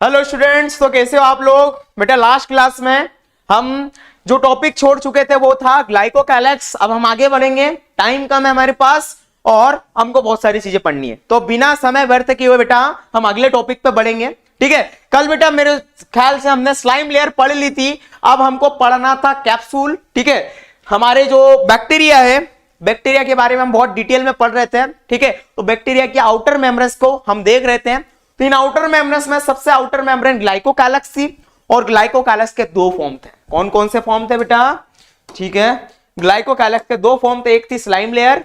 Hello students, तो कैसे हो आप लोग? बेटा लास्ट क्लास में हम जो टॉपिक छोड़ चुके थे वो था ग्लाइकोकैलेक्स। अब हम आगे बढ़ेंगे, टाइम कम है हमारे पास और हमको बहुत सारी चीजें पढ़नी है, तो बिना समय व्यर्थ किए हुए बेटा हम अगले टॉपिक पे बढ़ेंगे। ठीक है, कल बेटा मेरे ख्याल से हमने स्लाइम लेयर पढ़ ली थी, अब हमको पढ़ना था कैप्सूल। ठीक है, हमारे जो बैक्टीरिया है, बैक्टीरिया के बारे में हम बहुत डिटेल में पढ़ रहे थे। ठीक है, तो बैक्टीरिया की आउटर मेम्ब्रेन को हम देख रहे थे। तो इन आउटर मेम्ब्रेन में सबसे आउटर मेम्ब्रेन ग्लाइकोकैलेक्स थी, और ग्लाइकोकैलेक्स के दो फॉर्म थे। कौन कौन से फॉर्म थे बेटा? ठीक है, ग्लाइकोकैलेक्स के दो फॉर्म थे, एक थी स्लाइम लेयर,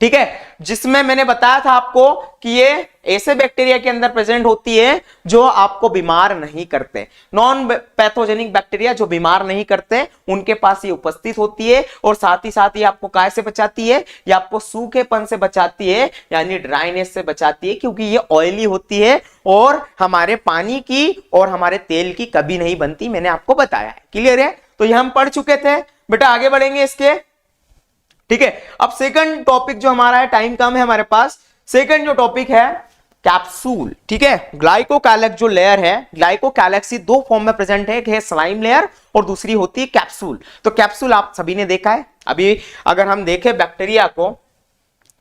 ठीक है, जिसमें मैंने बताया था आपको कि ये ऐसे बैक्टीरिया के अंदर प्रेजेंट होती है जो आपको बीमार नहीं करते, नॉन पैथोजेनिक बैक्टीरिया जो बीमार नहीं करते, उनके पास ये उपस्थित होती है। और साथ ही साथ ये आपको काय से बचाती है? ये आपको सूखेपन से बचाती है, यानी ड्राइनेस से बचाती है, क्योंकि ये ऑयली होती है और हमारे पानी की और हमारे तेल की कभी नहीं बनती, मैंने आपको बताया है। क्लियर है? तो ये हम पढ़ चुके थे बेटा, आगे बढ़ेंगे इसके। ठीक है, अब सेकंड टॉपिक जो हमारा है, टाइम कम है हमारे पास, सेकंड जो टॉपिक है कैप्सूल। ठीक है, ग्लाइकोकैलेक्स जो लेयर है, ग्लाइकोकैलेक्स दो फॉर्म में प्रेजेंट है, एक है स्लाइम लेयर और दूसरी होती है कैप्सूल। तो कैप्सूल आप सभी ने देखा है। अभी अगर हम देखें बैक्टीरिया को,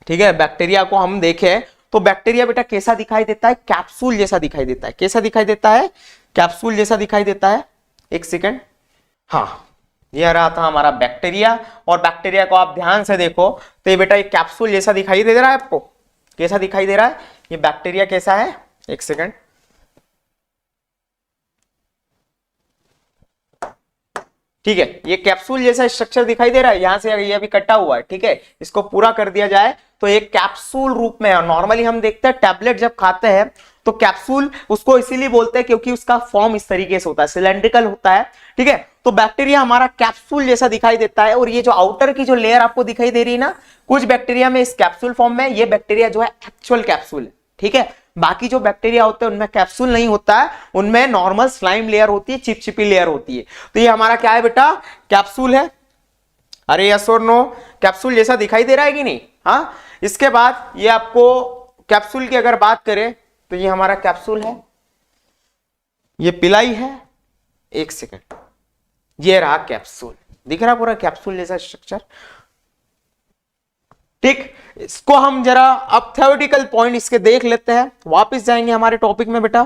ठीक है, बैक्टीरिया को हम देखें तो बैक्टीरिया बेटा कैसा दिखाई देता है? कैप्सूल जैसा दिखाई देता है। कैसा दिखाई देता है? कैप्सूल जैसा दिखाई देता है। एक सेकेंड, हाँ, ये रहा था हमारा बैक्टीरिया, और बैक्टीरिया को आप ध्यान से देखो तो ये बेटा एक कैप्सूल जैसा दिखाई दे रहा है आपको। कैसा दिखाई दे रहा है? ये बैक्टीरिया कैसा है? एक सेकंड, ठीक है, ये कैप्सूल जैसा स्ट्रक्चर दिखाई दे रहा है, यहां से ये अभी कटा हुआ है। ठीक है, इसको पूरा कर दिया जाए तो एक कैप्सूल रूप में है। नॉर्मली हम देखते हैं टैबलेट जब खाते हैं तो कैप्सूल उसको इसीलिए बोलते हैं क्योंकि उसका फॉर्म इस तरीके से होता है, सिलेंड्रिकल होता है। ठीक है, तो बैक्टीरिया हमारा कैप्सूल जैसा दिखाई देता है, और ये जो आउटर की जो लेयर आपको दिखाई दे रही है ना, कुछ बैक्टीरिया में इस कैप्सूल फॉर्म में, ये बैक्टीरिया जो है एक्चुअल कैप्सूल है। ठीक है, बाकी जो बैक्टीरिया होते हैं उनमें कैप्सूल नहीं होता है, उनमें नॉर्मल स्लाइम लेयर होती है, चिपचिपी लेयर होती है। तो ये हमारा क्या है बेटा? कैप्सूल है। अरे यस और नो, कैप्सूल जैसा दिखाई दे रहा है कि नहीं? हाँ, इसके बाद ये आपको कैप्सूल की अगर बात करें तो ये हमारा कैप्सूल है, ये पिलाई है। एक सेकंड, ये रहा कैप्सूल, दिख रहा पूरा कैप्सूल जैसा स्ट्रक्चर। ठीक, इसको हम जरा अब थ्योरेटिकल पॉइंट इसके देख लेते हैं। वापस जाएंगे हमारे टॉपिक में बेटा,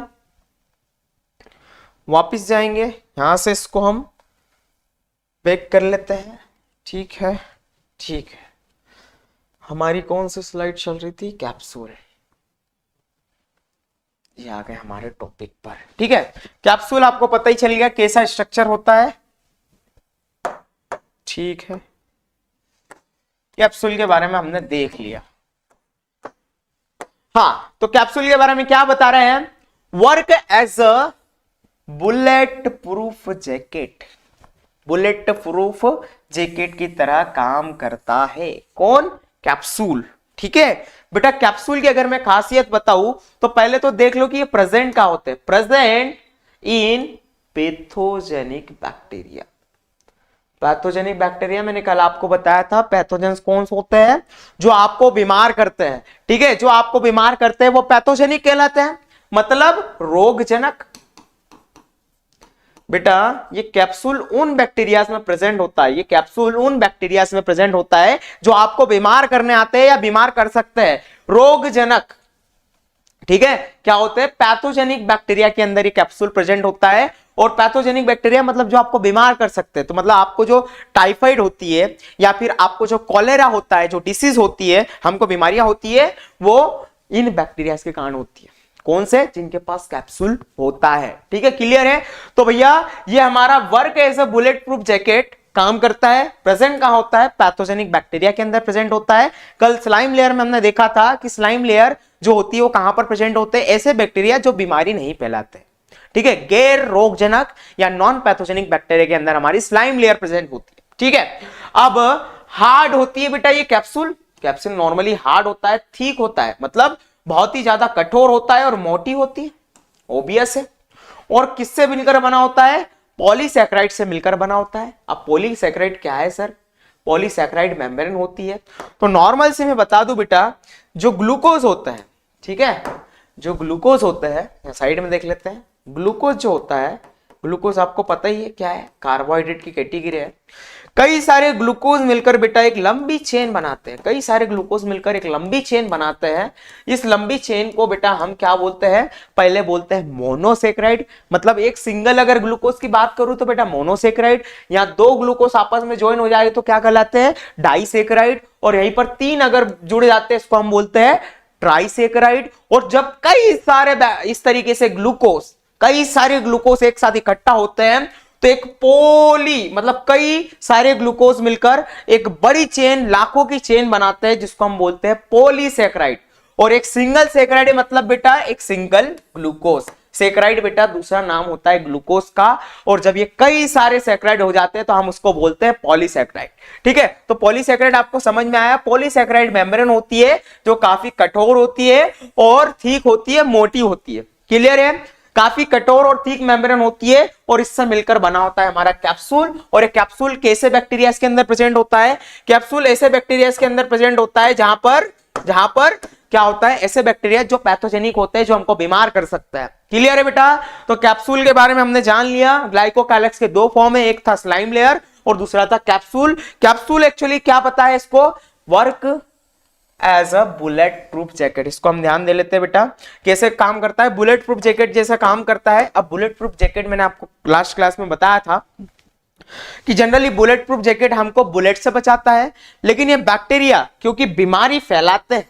वापस जाएंगे यहां से, इसको हम बैक कर लेते हैं। ठीक है, ठीक है, हमारी कौन सी स्लाइड चल रही थी? कैप्सूल। ये आ गए हमारे टॉपिक पर। ठीक है, कैप्सूल आपको पता ही चल गया कैसा स्ट्रक्चर होता है। ठीक है, कैप्सूल के बारे में हमने देख लिया। हाँ, तो कैप्सूल के बारे में क्या बता रहे हैं? Work as a bullet proof jacket, bullet proof jacket की तरह काम करता है। कौन? कैप्सूल। ठीक है बेटा, कैप्सूल की अगर मैं खासियत बताऊं तो पहले तो देख लो कि ये प्रेजेंट कहां होते हैं। Present in pathogenic bacteria. Pathogenic bacteria मैंने कल आपको बताया था, पैथोजेंस कौन से होते हैं? जो आपको बीमार करते हैं। ठीक है, जो आपको बीमार करते हैं वो पैथोजेनिक कहलाते हैं, मतलब रोगजनक। बेटा ये कैप्सूल उन बैक्टीरिया में प्रेजेंट होता है, ये कैप्सूल उन बैक्टीरिया में प्रेजेंट होता है जो आपको बीमार करने आते हैं या बीमार कर सकते हैं, रोगजनक। ठीक है, क्या होते हैं? पैथोजेनिक बैक्टीरिया के अंदर ये कैप्सूल प्रेजेंट होता है। और पैथोजेनिक बैक्टीरिया मतलब जो आपको बीमार कर सकते हैं, तो मतलब आपको जो टाइफाइड होती है या फिर आपको जो कॉलेरा होता है, जो डिसीज होती है, हमको बीमारियां होती है, वो इन बैक्टीरिया के कारण होती है। कौन से? जिनके पास कैप्सूल होता है। ठीक है, क्लियर है? तो भैया ये हमारा work as a bullet proof jacket काम करता है। प्रेजेंट कहां होता है? पैथोजेनिक बैक्टीरिया के अंदर प्रेजेंट होता है। कल स्लाइम लेयर में हमने देखा था कि स्लाइम लेयर जो होती है वो कहां पर प्रेजेंट होते हैं? ऐसे बैक्टीरिया जो बीमारी नहीं फैलाते। ठीक है, गैर रोगजनक या नॉन पैथोजेनिक बैक्टीरिया के अंदर हमारी स्लाइम लेयर प्रेजेंट होती है। ठीक है, अब हार्ड होती है बेटा ये कैप्सूल। कैप्सूल नॉर्मली हार्ड होता है, थिक होता है, मतलब बहुत ही ज्यादा कठोर होता है और मोटी होती है, ओबियस है। और किससे मिलकर बना होता है? पॉलीसैकेराइड से मिलकर बना होता है। अब पॉलीसैकेराइड क्या है सर? पॉलीसैकेराइड मेम्ब्रेन होती है। तो नॉर्मल से मैं बता दूं बेटा, जो ग्लूकोज होता है, ठीक है, जो ग्लूकोज होता है, साइड में देख लेते हैं, ग्लूकोज जो होता है, ग्लूकोज आपको पता ही है क्या है, कार्बोहाइड्रेट की कैटेगरी है। कई सारे ग्लूकोज मिलकर बेटा एक लंबी चेन बनाते हैं, कई सारे ग्लूकोज मिलकर एक लंबी चेन बनाते हैं। इस लंबी चेन को बेटा हम क्या बोलते हैं, पहले बोलते हैं मोनोसेक्राइड। मतलब एक सिंगल अगर ग्लूकोज की बात करूं तो बेटा मोनोसेक्राइड, या दो ग्लूकोज आपस में ज्वाइन हो जाए तो क्या कहलाते हैं, डाइसेक्राइड। और यहीं पर तीन अगर जुड़ जाते हैं इसको हम बोलते हैं ट्राइसेक्राइड। और जब कई सारे इस तरीके से ग्लूकोज, कई सारे ग्लूकोज एक साथ इकट्ठा होते हैं तो एक पोली, मतलब कई सारे ग्लूकोज मिलकर एक बड़ी चेन, लाखों की चेन बनाते हैं जिसको हम बोलते हैं पॉलीसेक्राइड। और एक सिंगल सेक्राइड मतलब बेटा एक सिंगल ग्लूकोज। सेक्राइड बेटा दूसरा नाम होता है ग्लूकोज का। और जब ये कई सारे सेक्राइड हो जाते हैं तो हम उसको बोलते हैं पॉलीसेक्राइड। ठीक है, तो पॉलीसेक्राइड आपको समझ में आया। पॉलीसेक्राइड मेम्ब्रेन होती है जो काफी कठोर होती है और ठीक होती है, मोटी होती है। क्लियर है, काफी कठोर और ठीक मेम्ब्रेन होती है और इससे मिलकर बना होता है हमारा कैप्सूल। और एक कैप्सूल कैसे बैक्टीरिया के अंदर प्रेजेंट होता है, कैप्सूल ऐसे बैक्टीरिया के अंदर प्रेजेंट होता है जहां पर क्या होता है, ऐसे बैक्टीरिया जो पैथोजेनिक होते हैं, जो हमको बीमार कर सकता है। क्लियर है बेटा, तो कैप्सूल के बारे में हमने जान लिया। ग्लाइकोकैलेक्स के दो फॉर्म है, एक था स्लाइम लेयर और दूसरा था कैप्सूल। कैप्सूल एक्चुअली क्या पता है इसको, work as a bullet proof jacket. इसको हम ध्यान दे लेते हैं बेटा, कैसे काम करता है, बुलेट प्रूफ जैकेट जैसा काम करता है। अब बुलेट प्रूफ जैकेट मैंने आपको लास्ट क्लास में बताया था कि जनरली बुलेट प्रूफ जैकेट हमको बुलेट से बचाता है, लेकिन ये बैक्टीरिया क्योंकि बीमारी फैलाते हैं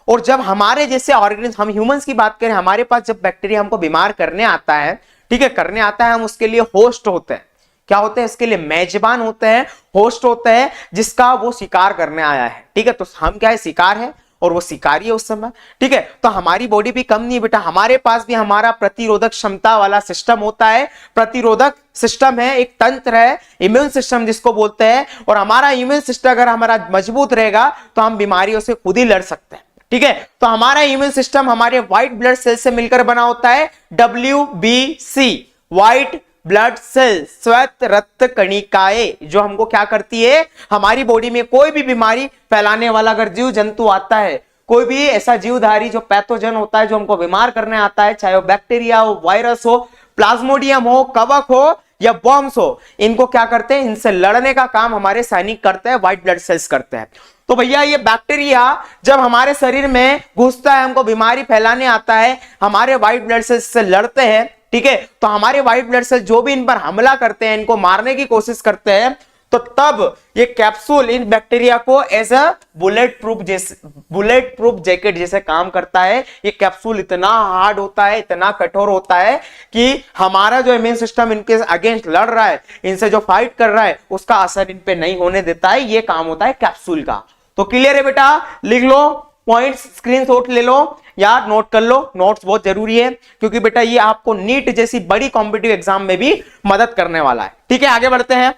और जब हमारे जैसे ऑर्गेनिज्म, हम ह्यूमंस की बात करें, हमारे पास जब बैक्टीरिया हमको बीमार करने आता है, ठीक है, करने आता है, हम उसके लिए होस्ट होते हैं। क्या होते हैं, इसके लिए मेजबान होते हैं, होस्ट होते हैं जिसका वो शिकार करने आया है। ठीक है, तो हम क्या है, शिकार है और वो शिकारी है उस समय। ठीक है, तो हमारी बॉडी भी कम नहीं बेटा, हमारे पास भी हमारा प्रतिरोधक क्षमता वाला सिस्टम होता है। प्रतिरोधक सिस्टम है, एक तंत्र है, इम्यून सिस्टम जिसको बोलते हैं। और हमारा इम्यून सिस्टम अगर हमारा मजबूत रहेगा तो हम बीमारियों से खुद ही लड़ सकते हैं। ठीक है, तो हमारा इम्यून सिस्टम हमारे व्हाइट ब्लड सेल से मिलकर बना होता है, WBC, व्हाइट ब्लड सेल, श्वेत रक्त कणिकाएं, जो हमको क्या करती है, हमारी बॉडी में कोई भी बीमारी फैलाने वाला अगर जीव जंतु आता है, कोई भी ऐसा जीवधारी जो पैथोजन होता है, जो हमको बीमार करने आता है, चाहे वो बैक्टीरिया हो, वायरस हो, प्लाज्मोडियम हो, कवक हो या बॉम्ब्स हो, इनको क्या करते हैं, इनसे लड़ने का काम हमारे सैनिक करते हैं, व्हाइट ब्लड सेल्स करते हैं। तो भैया ये बैक्टीरिया जब हमारे शरीर में घुसता है, हमको बीमारी फैलाने आता है, हमारे व्हाइट ब्लड सेल्स से लड़ते हैं। ठीक है, तो हमारे व्हाइट ब्लड सेल जो भी इन पर हमला करते हैं, इनको मारने की कोशिश करते हैं, तो तब ये कैप्सूल इन बैक्टीरिया को as a bullet proof jacket जैसे काम करता है। ये कैप्सूल इतना हार्ड होता है, इतना कठोर होता है कि हमारा जो इम्यून सिस्टम इनके अगेंस्ट लड़ रहा है, इनसे जो फाइट कर रहा है, उसका असर इन पे नहीं होने देता है। ये काम होता है कैप्सूल का। तो क्लियर है बेटा, लिख लो, पॉइंट्स स्क्रीनशॉट ले लो, यार नोट कर लो, नोट्स बहुत जरूरी है क्योंकि बेटा ये आपको नीट जैसी बड़ी कॉम्पिटिटिव एग्जाम में भी मदद करने वाला है। ठीक है, आगे बढ़ते हैं।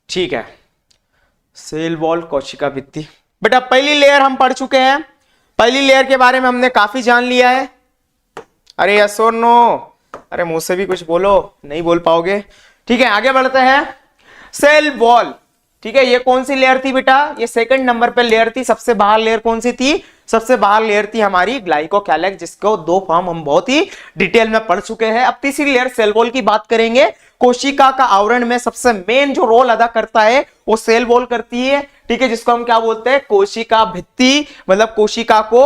ठीक है, सेल वॉल, कोशिका भित्ति। बेटा पहली लेयर हम पढ़ चुके हैं, पहली लेयर के बारे में हमने काफी जान लिया है। अरे यस और नो, अरे मुंह से भी कुछ बोलो, नहीं बोल पाओगे। ठीक है, आगे बढ़ते हैं। सेल वॉल, ठीक है, ये कौन सी लेयर थी बेटा, ये सेकंड नंबर पे लेयर थी। सबसे बाहर लेयर कौन सी थी, सबसे बाहर लेयर थी हमारी ग्लाइकोकैलेक्स, जिसको दो फॉर्म हम बहुत ही डिटेल में पढ़ चुके हैं। अब तीसरी लेयर सेल वॉल की बात करेंगे। कोशिका का आवरण में सबसे मेन जो रोल अदा करता है वो सेल वॉल करती है। ठीक है, जिसको हम क्या बोलते हैं, कोशिका भित्ति। मतलब कोशिका को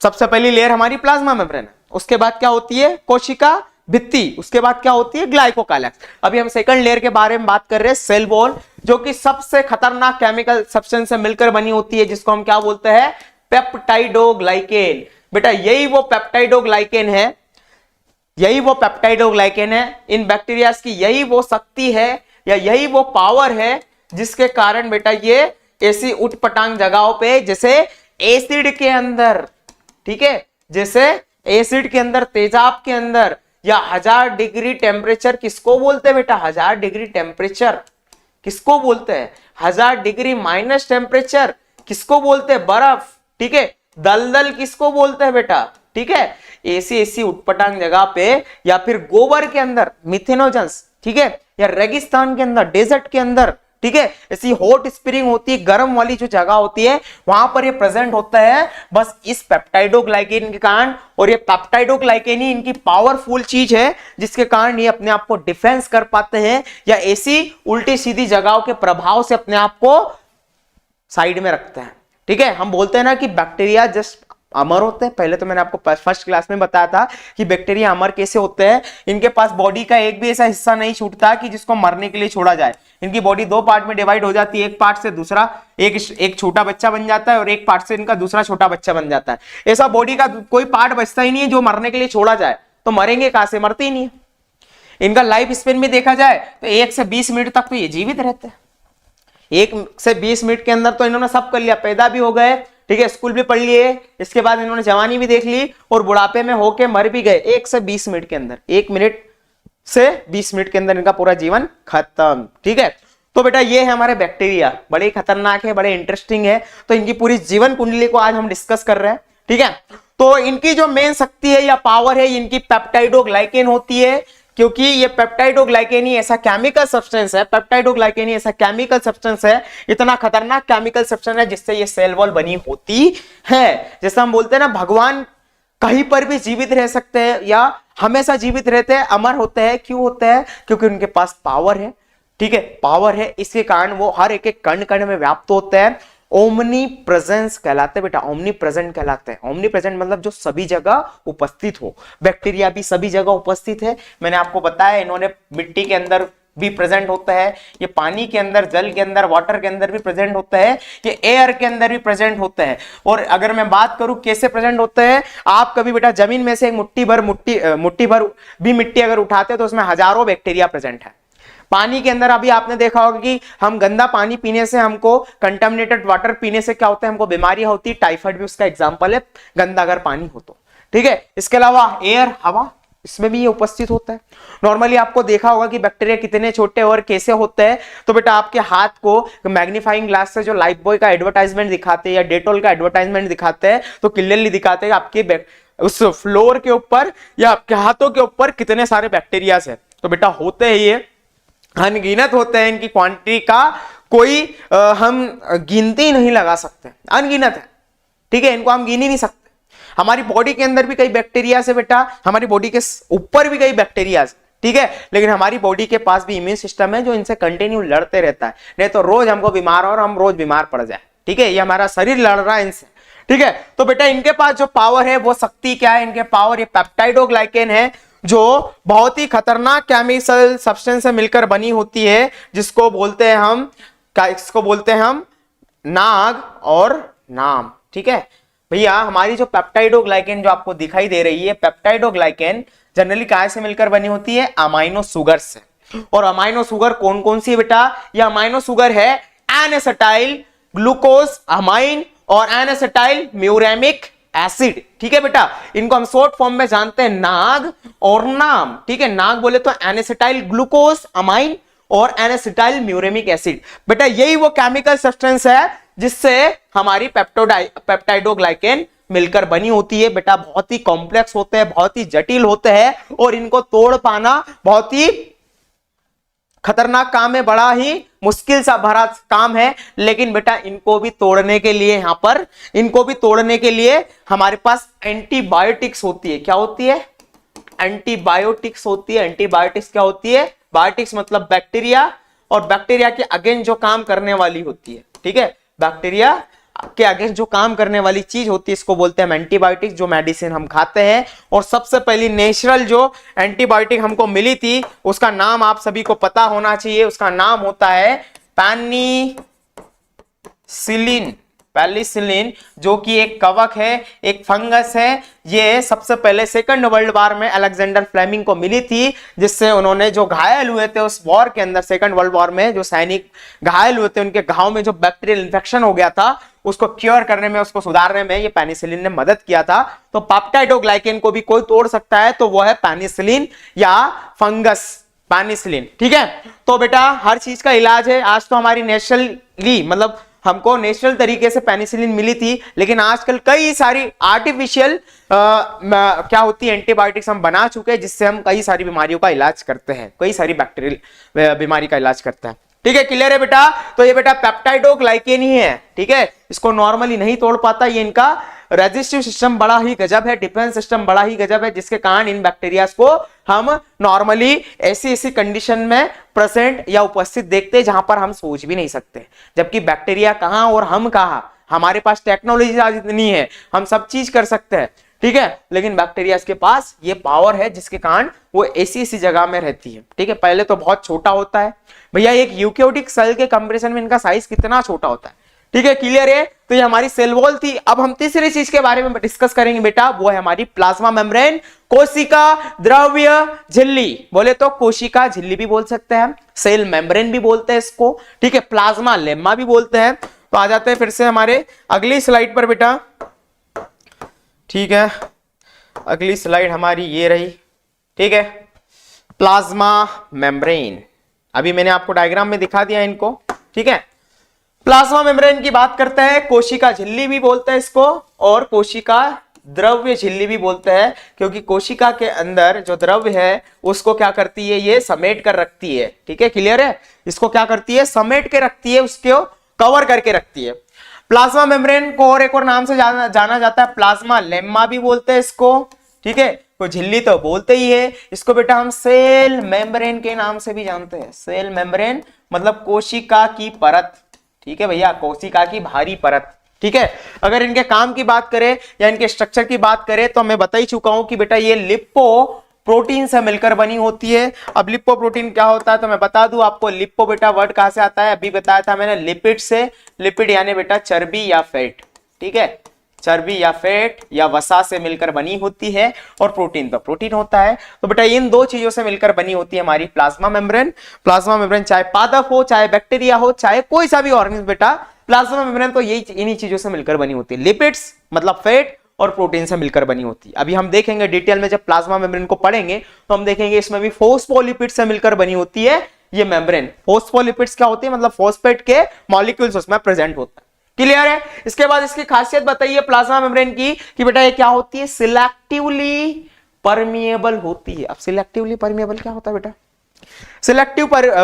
सबसे पहली लेयर हमारी प्लाज्मा मेम्ब्रेन है, उसके बाद क्या होती है, कोशिका भित्ति, उसके बाद क्या होती है, ग्लाइकोकैलेक्स। अभी हम सेकंड लेयर के बारे में बात कर रहे हैं, सेल वॉल, जो कि सबसे खतरनाक केमिकल सब्सटेंस से मिलकर बनी होती है, जिसको हम क्या बोलते हैं, पेप्टाइडोग्लाइकेन। बेटा यही वो पेप्टाइडोग्लाइकेन है, यही वो पेप्टाइडोग्लाइकेन है। इन बैक्टीरियाज की यही वो शक्ति है या यही वो पावर है जिसके कारण बेटा ये ऐसी उटपटांग जगहों पे, जैसे एसिड के अंदर, ठीक है, जैसे एसिड के अंदर, तेजाब के अंदर, या 1000 डिग्री टेम्परेचर किसको बोलते हैं बेटा, 1000 डिग्री टेम्परेचर किसको बोलते हैं, 1000 डिग्री माइनस टेम्परेचर किसको बोलते हैं, बर्फ। ठीक है, दलदल किसको बोलते हैं बेटा। ठीक है, ऐसी उटपटांग जगह पे या फिर गोबर के अंदर मिथेनोजेंस, ठीक है, या रेगिस्तान के अंदर, डेजर्ट के अंदर, ठीक है। ऐसी हॉट स्प्रिंग होती है, गर्म वाली जो जगह होती है वहां पर ये प्रेजेंट होता है बस इस पेप्टाइडोग्लाइकेन के कारण। और ये पेप्टाइडोग्लाइकेन ही इनकी पावरफुल चीज है जिसके कारण ये अपने आप को डिफेंस कर पाते हैं या ऐसी उल्टी सीधी जगहों के प्रभाव से अपने आप को साइड में रखते हैं, ठीक है। हम बोलते हैं ना कि बैक्टीरिया जस्ट अमर होते हैं। पहले तो मैंने आपको फर्स्ट क्लास में बताया था कि बैक्टीरिया अमर कैसे होते हैं। इनके पास बॉडी का एक भी ऐसा हिस्सा नहीं छूटता कि जिसको मरने के लिए छोड़ा जाए। इनकी बॉडी दो पार्ट में डिवाइड हो जाती है, एक पार्ट से दूसरा एक छोटा बच्चा बन जाता है और एक पार्ट से इनका दूसरा छोटा बच्चा बन जाता है। ऐसा बॉडी का कोई पार्ट बचता ही नहीं है जो मरने के लिए छोड़ा जाए। तो मरेंगे कहां से, मरते ही नहीं है। इनका लाइफ स्पेन में देखा जाए तो 1 से 20 मिनट तक तो ये जीवित रहते हैं। 1 से 20 मिनट के अंदर तो इन्होंने सब कर लिया, पैदा भी हो गए, ठीक है, स्कूल भी पढ़ लिए, इसके बाद इन्होंने जवानी भी देख ली और बुढ़ापे में होके मर भी गए 1 से 20 मिनट के अंदर। 1 मिनट से 20 मिनट के अंदर इनका पूरा जीवन खत्म, ठीक है। तो बेटा ये है हमारे बैक्टीरिया, बड़े खतरनाक है, बड़े इंटरेस्टिंग है। तो इनकी पूरी जीवन कुंडली को आज हम डिस्कस कर रहे हैं, ठीक है। तो इनकी जो मेन शक्ति है या पावर है इनकी पेप्टाइडोग्लाइकेन होती है, क्योंकि ये पेप्टाइडोग्लाइकेन ही ऐसा केमिकल सब्सटेंस है, पेप्टाइडोग्लाइकेन ही ऐसा केमिकल सब्सटेंस है, इतना खतरनाक केमिकल सब्सटेंस है जिससे ये सेल वॉल बनी होती है। जैसे हम बोलते हैं ना भगवान कहीं पर भी जीवित रह सकते हैं या हमेशा जीवित रहते हैं, अमर होते हैं। क्यों होते हैं? क्योंकि उनके पास पावर है, ठीक है, पावर है। इसके कारण वो हर एक कण कण में व्याप्त होते हैं। ओमनी प्रेजेंस कहलाते हैं बेटा, ओमनी प्रेजेंट कहलाते हैं। ओमनी प्रेजेंट मतलब जो सभी जगह उपस्थित हो। बैक्टीरिया भी सभी जगह उपस्थित है। मैंने आपको बताया इन्होंने मिट्टी के अंदर भी प्रेजेंट होता है, ये पानी के अंदर, जल के अंदर, वाटर के अंदर भी प्रेजेंट होता है, ये एयर के अंदर भी प्रेजेंट होता है। और अगर मैं बात करूं कैसे प्रेजेंट होते हैं, आप कभी बेटा जमीन में से एक मुट्ठी भर भी मिट्टी अगर उठाते हैं तो उसमें हजारों बैक्टीरिया प्रेजेंट है। पानी के अंदर अभी आपने देखा होगा कि हम गंदा पानी पीने से, हमको कंटामिनेटेड वाटर पीने से क्या होता है, हमको बीमारियां होती है। टाइफाइड भी उसका एग्जांपल है, गंदा अगर पानी हो तो, ठीक है। इसके अलावा एयर, हवा, इसमें भी ये उपस्थित होता है। नॉर्मली आपको देखा होगा कि बैक्टीरिया कितने छोटे और कैसे होते हैं। तो बेटा आपके हाथ को मैग्नीफाइंग ग्लास से जो लाइफ बॉय का एडवर्टाइजमेंट दिखाते हैं या डेटॉल का एडवर्टाइजमें दिखाते हैं तो क्लियरली दिखाते हैं आपके उस फ्लोर के ऊपर या आपके हाथों के ऊपर कितने सारे बैक्टीरिया है। तो बेटा होते हैं ये अनगिनत होते हैं, इनकी क्वांटिटी का कोई हम गिनती नहीं लगा सकते, अनगिनत है, ठीक है। इनको हम गिन ही नहीं सकते। हमारी बॉडी के अंदर भी कई बैक्टीरिया से बेटा, हमारी बॉडी के ऊपर भी कई बैक्टीरिया, ठीक है, लेकिन हमारी बॉडी के पास भी इम्यून सिस्टम है जो इनसे कंटिन्यू लड़ते रहता है। नहीं तो रोज हमको बीमार हो और हम रोज बीमार पड़ जाए, ठीक है। ये हमारा शरीर लड़ रहा है इनसे, ठीक है। तो बेटा इनके पास जो पावर है वो शक्ति क्या है, इनके पावर ये पेप्टाइडोग्लाइकेन है जो बहुत ही खतरनाक केमिकल सब्सटेंस से मिलकर बनी होती है, जिसको बोलते हैं हम क्या, इसको बोलते हैं हम नाग और नाम, ठीक है भैया। हमारी जो पेप्टाइडोग्लाइकेन जो आपको दिखाई दे रही है, पेप्टाइडोग्लाइकेन जनरली काय से मिलकर बनी होती है, अमाइनो शुगर से। और अमाइनो शुगर कौन कौन सी है बेटा, ये अमाइनो शुगर है एन-एसिटाइल ग्लूकोज अमाइन और एन-एसिटाइल म्यूरेमिक एसिड, ठीक है बेटा। इनको हम शॉर्ट फॉर्म में जानते हैं नाग और नाम, ठीक है। नाग बोले तो एन-एसिटाइल ग्लूकोज अमाइन और एन-एसिटाइल म्यूरेमिक एसिड। बेटा यही वो केमिकल सब्सटेंस है जिससे हमारी पेप्टाइडोग्लाइकेन मिलकर बनी होती है। बेटा बहुत ही कॉम्प्लेक्स होते हैं, बहुत ही जटिल होते हैं और इनको तोड़ पाना बहुत ही खतरनाक काम है, बड़ा ही मुश्किल सा भरा काम है। लेकिन बेटा इनको भी तोड़ने के लिए, यहां पर इनको भी तोड़ने के लिए हमारे पास एंटीबायोटिक्स होती है। क्या होती है? एंटीबायोटिक्स होती है। एंटीबायोटिक्स क्या होती है? बायोटिक्स मतलब बैक्टीरिया, और बैक्टीरिया के अगेंस्ट जो काम करने वाली होती है, ठीक है। बैक्टीरिया के अगेंस्ट जो काम करने वाली चीज होती है इसको बोलते हैं एंटीबायोटिक्स, जो मेडिसिन हम खाते हैं। और सबसे पहली नेचुरल जो एंटीबायोटिक हमको मिली थी उसका नाम आप सभी को पता होना चाहिए। उसका नाम होता है पेनिसिलिन, जो कि एक कवक है, एक फंगस है। ये सबसे पहले सेकंड वर्ल्ड वॉर में अलेक्जेंडर फ्लेमिंग को मिली थी, जिससे उन्होंने जो घायल हुए थे उस वॉर के अंदर, सेकंड वर्ल्ड वॉर में जो सैनिक घायल हुए थे उनके घाव में जो बैक्टीरियल इन्फेक्शन हो गया था उसको क्योर करने में, उसको सुधारने में ये पेनिसिलिन ने मदद किया था। तो पेप्टाइडोग्लाइकेन को भी कोई तोड़ सकता है तो वो है पेनिसिलिन या फंगस पेनिसिलिन, ठीक है। तो बेटा हर चीज का इलाज है। आज तो हमारी नेचुरली मतलब हमको नेचुरल तरीके से पेनिसिलिन मिली थी, लेकिन आजकल कई सारी आर्टिफिशियल क्या होती है एंटीबायोटिक्स हम बना चुके हैं, जिससे हम कई सारी बीमारियों का इलाज करते हैं, कई सारी बैक्टीरियल बीमारी का इलाज करते हैं। ठीक है, क्लियर है बेटा। तो ये बेटा पेप्टाइडोग्लाइकेन ही है, ठीक है, इसको नॉर्मली नहीं तोड़ पाता, ये इनका रेजिस्टिव सिस्टम बड़ा ही गजब है, डिफेंस सिस्टम बड़ा ही गजब है, जिसके कारण इन बैक्टीरिया को हम नॉर्मली ऐसी ऐसी कंडीशन में प्रेजेंट या उपस्थित देखते हैं जहां पर हम सोच भी नहीं सकते, जबकि बैक्टीरिया कहां और हम कहां, हमारे पास टेक्नोलॉजी आज इतनी है, हम सब चीज कर सकते हैं, ठीक है, लेकिन बैक्टीरिया के पास ये पावर है जिसके कारण वो ऐसी ऐसी जगह में रहती है, ठीक है। पहले तो बहुत छोटा होता है भैया, एक यूकेरियोटिक सेल के कंपैरिजन में इनका साइज कितना छोटा होता है, ठीक है, क्लियर है। तो ये हमारी सेल वॉल थी। अब हम तीसरी चीज के बारे में डिस्कस करेंगे बेटा, वो है हमारी प्लाज्मा मेम्ब्रेन, कोशिका द्रव्य झिल्ली, बोले तो कोशिका झिल्ली भी बोल सकते हैं, सेल मेम्ब्रेन भी बोलते हैं इसको, ठीक है, प्लाज्मा लेम्मा भी बोलते हैं। तो आ जाते हैं फिर से हमारे अगली स्लाइड पर बेटा, ठीक है, अगली स्लाइड हमारी ये रही, ठीक है, प्लाज्मा मेम्ब्रेन। अभी मैंने आपको डायग्राम में दिखा दिया इनको, ठीक है। प्लाज्मा मेम्ब्रेन की बात करते हैं, कोशिका झिल्ली भी बोलते हैं इसको और कोशिका द्रव्य झिल्ली भी बोलते हैं, क्योंकि कोशिका के अंदर जो द्रव्य है उसको क्या करती है, ये समेट कर रखती है, ठीक है, क्लियर है, इसको क्या करती है, समेट के रखती है, उसको कवर करके रखती है। प्लाज्मा मेम्ब्रेन को और एक और नाम से जाना जाता है, प्लाज्मा लेम्मा भी बोलते हैं इसको, ठीक है, तो झिल्ली तो बोलते ही है, इसको बेटा हम सेल मेम्ब्रेन के नाम से भी जानते हैं, सेल मेम्ब्रेन मतलब कोशिका की परत, ठीक है भैया, कोशिका की भारी परत, ठीक है। अगर इनके काम की बात करें या इनके स्ट्रक्चर की बात करें तो मैं बता ही चुका हूं कि बेटा ये लिपो प्रोटीन से मिलकर बनी होती है। अब लिपो प्रोटीन क्या होता है तो मैं बता दूं आपको, लिपो बेटा वर्ड कहां से आता है, अभी बताया था मैंने, लिपिड से, लिपिड यानी बेटा चर्बी या फैट, ठीक है, चर्बी या फैट या वसा से मिलकर बनी होती है, और प्रोटीन तो प्रोटीन होता है। तो बेटा इन दो चीजों से मिलकर बनी होती है हमारी प्लाज्मा मेम्ब्रेन। प्लाज्मा मेम्ब्रेन चाहे पादप हो, चाहे बैक्टीरिया हो, चाहे कोई सा भी ऑर्गेनिज्म बेटा, प्लाज्मा मेम्ब्रेन तो यही इन्हीं चीजों से मिलकर बनी होती है, लिपिड्स मतलब फैट और प्रोटीन से मिलकर बनी होती है। अभी हम देखेंगे डिटेल में, जब प्लाज्मा मेम्ब्रेन को पढ़ेंगे तो हम देखेंगे इसमें भी फोस्फोलिपिड से मिलकर बनी होती है ये मेम्ब्रेन। फोस्फोलिपिड्स क्या होती है, मतलब फॉस्फेट के मॉलिक्यूल्स उसमें प्रेजेंट होता है, क्लियर है। इसके बाद इसकी खासियत बताइए प्लाज्मा मेम्ब्रेन की कि बेटा ये क्या होती है, सिलेक्टिवली परमिएबल होती है। अब सिलेक्टिवली परमिएबल क्या होता है बेटा,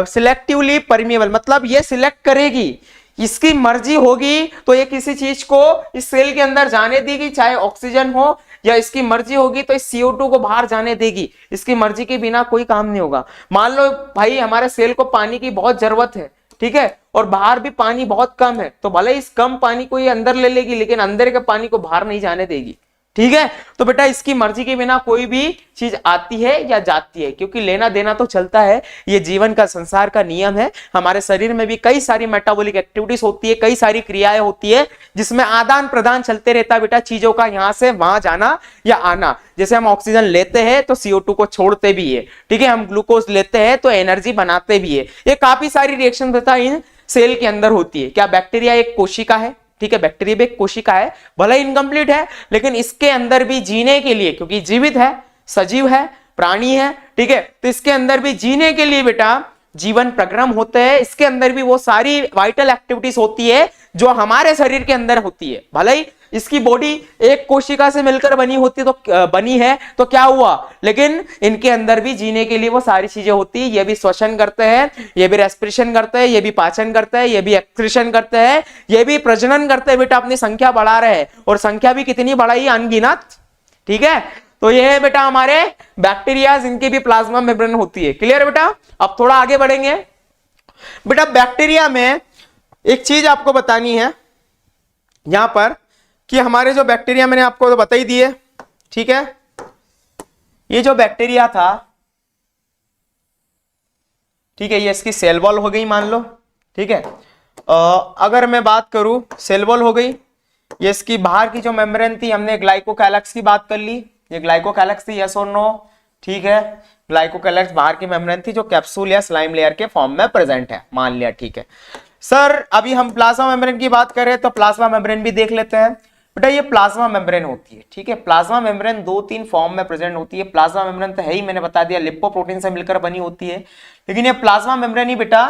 सिलेक्टिवली परमिएबल मतलब ये सिलेक्ट करेगी, इसकी मर्जी होगी तो ये किसी चीज को इस सेल के अंदर जाने देगी, चाहे ऑक्सीजन हो, या इसकी मर्जी होगी तो इस CO2 को बाहर जाने देगी, इसकी मर्जी के बिना कोई काम नहीं होगा। मान लो भाई हमारे सेल को पानी की बहुत जरूरत है, ठीक है, और बाहर भी पानी बहुत कम है, तो भले इस कम पानी को ये अंदर ले लेगी लेकिन अंदर के पानी को बाहर नहीं जाने देगी, ठीक है। तो बेटा इसकी मर्जी के बिना कोई भी चीज आती है या जाती है, क्योंकि लेना देना तो चलता है, ये जीवन का संसार का नियम है। हमारे शरीर में भी कई सारी मेटाबॉलिक एक्टिविटीज होती है, कई सारी क्रियाएं होती है जिसमें आदान प्रदान चलते रहता है बेटा, चीजों का यहां से वहां जाना या आना। जैसे हम ऑक्सीजन लेते हैं तो CO2 को छोड़ते भी है, ठीक है, हम ग्लूकोज लेते हैं तो एनर्जी बनाते भी है। ये काफी सारी रिएक्शन बेटा इन सेल के अंदर होती है। क्या बैक्टीरिया एक कोशिका है, ठीक है, बैक्टीरिया भी एक कोशिका है, भले इनकम्प्लीट है लेकिन इसके अंदर भी जीने के लिए, क्योंकि जीवित है, सजीव है, प्राणी है, ठीक है, तो इसके अंदर भी जीने के लिए बेटा जीवन प्रक्रम होते हैं, इसके अंदर भी वो सारी वाइटल एक्टिविटीज होती है जो हमारे शरीर के अंदर होती है। भले ही इसकी बॉडी एक कोशिका से मिलकर बनी होती तो बनी है तो क्या हुआ, लेकिन इनके अंदर भी जीने के लिए वो सारी चीजें होती है। ये भी श्वसन करते हैं, ये भी रेस्पिरेशन करते हैं, ये भी पाचन करते हैं, ये भी एक्सक्रीशन करते हैं, ये भी प्रजनन करते हैं बेटा, अपनी संख्या बढ़ा रहे हैं, और संख्या भी कितनी बढ़ाई, अनगिनत, ठीक है। तो ये है बेटा हमारे बैक्टीरिया, इनकी भी प्लाज्मा मेम्ब्रेन होती है, क्लियर बेटा। अब थोड़ा आगे बढ़ेंगे बेटा, बैक्टीरिया में एक चीज आपको बतानी है यहां पर कि हमारे जो बैक्टीरिया मैंने आपको तो बता ही दिए, ठीक है, ये जो बैक्टीरिया था, ठीक है, ये इसकी सेल वॉल हो गई मान लो, ठीक है। अगर मैं बात करूं, सेल वॉल हो गई, ये इसकी बाहर की जो मेम्ब्रेन थी, हमने ग्लाइकोकैलक्स की बात कर ली, ये ग्लाइकोकैलक्स थी, यस और नो, ठीक है, ग्लाइकोकैलक्स बाहर की मेम्ब्रेन थी जो कैप्सूल या स्लाइम लेयर के फॉर्म में प्रेजेंट है, मान लिया, ठीक है। सर अभी हम प्लाज्मा मेम्ब्रेन की बात करें तो प्लाज्मा मेम्ब्रेन भी देख लेते हैं बेटा। ये प्लाज्मा मेम्ब्रेन होती है, ठीक है, प्लाज्मा मेम्ब्रेन 2-3 फॉर्म में प्रेजेंट होती है। प्लाज्मा मेम्ब्रेन तो है ही, मैंने बता दिया, लिपोप्रोटीन से मिलकर बनी होती है, लेकिन ये प्लाज्मा मेम्ब्रेन ही बेटा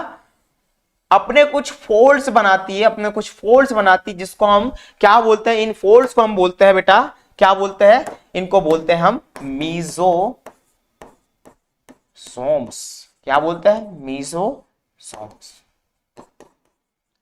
अपने कुछ फोल्ड्स बनाती है, अपने कुछ फोल्ड्स बनाती है, जिसको हम क्या बोलते हैं, इन फोल्ड्स को हम बोलते हैं बेटा, क्या बोलते हैं, इनको बोलते हैं हम मीजोसोम्स। क्या बोलते हैं, मीजोसोम्स,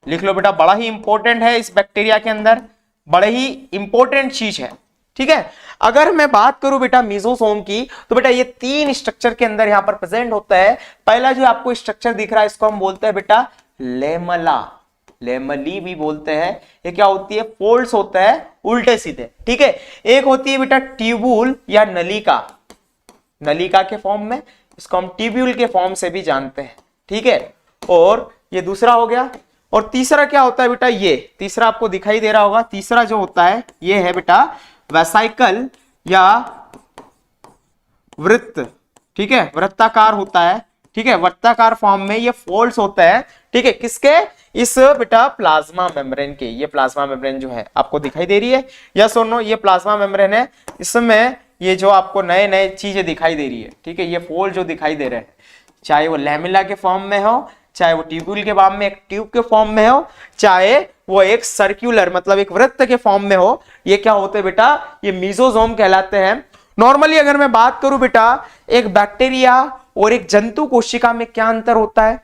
लिख लो बेटा, बड़ा ही इंपॉर्टेंट है इस बैक्टीरिया के अंदर, बड़े ही इंपॉर्टेंट चीज है। ठीक है, अगर मैं बात करूं बेटा मीजोसोम की, तो बेटा ये 3 स्ट्रक्चर के अंदर यहां पर प्रेजेंट होता है। पहला जो आपको स्ट्रक्चर दिख रहा है इसको हम बोलते हैं बेटा लेमला, लेमली भी बोलते हैं। ये क्या होती है, फोल्ड्स होता है उल्टे सीधे। ठीक है, एक होती है बेटा ट्यूबुल या नलिका, नलिका के फॉर्म में, इसको हम ट्यूब्यूल के फॉर्म से भी जानते हैं। ठीक है, और ये दूसरा हो गया। और तीसरा क्या होता है बेटा, ये तीसरा आपको दिखाई दे रहा होगा, तीसरा जो होता है ये है बेटा वेसाइकल या वृत्त। ठीक है, वृत्ताकार होता है। ठीक है, वृत्ताकार फॉर्म में ये फोल्ड्स होता है। ठीक है, किसके, इस बेटा प्लाज्मा मेम्ब्रेन के। ये प्लाज्मा मेम्ब्रेन जो है आपको दिखाई दे रही है, यस और नो, ये प्लाज्मा मेम्ब्रेन है। इसमें ये जो आपको नए नए चीजें दिखाई दे रही है, ठीक है, ये फोल्ड जो दिखाई दे रहे हैं, चाहे वो लैमेला के फॉर्म में हो, चाहे वो ट्यूब्यूल के फॉर्म में एक ट्यूब के फॉर्म में हो, चाहे वो एक सर्कुलर मतलब एक वृत्त के फॉर्म में हो, ये क्या होते हैं बेटा, ये मीजोसोम कहलाते हैं। नॉर्मली अगर मैं बात करूं बेटा एक बैक्टीरिया और एक जंतु कोशिका में क्या अंतर होता है,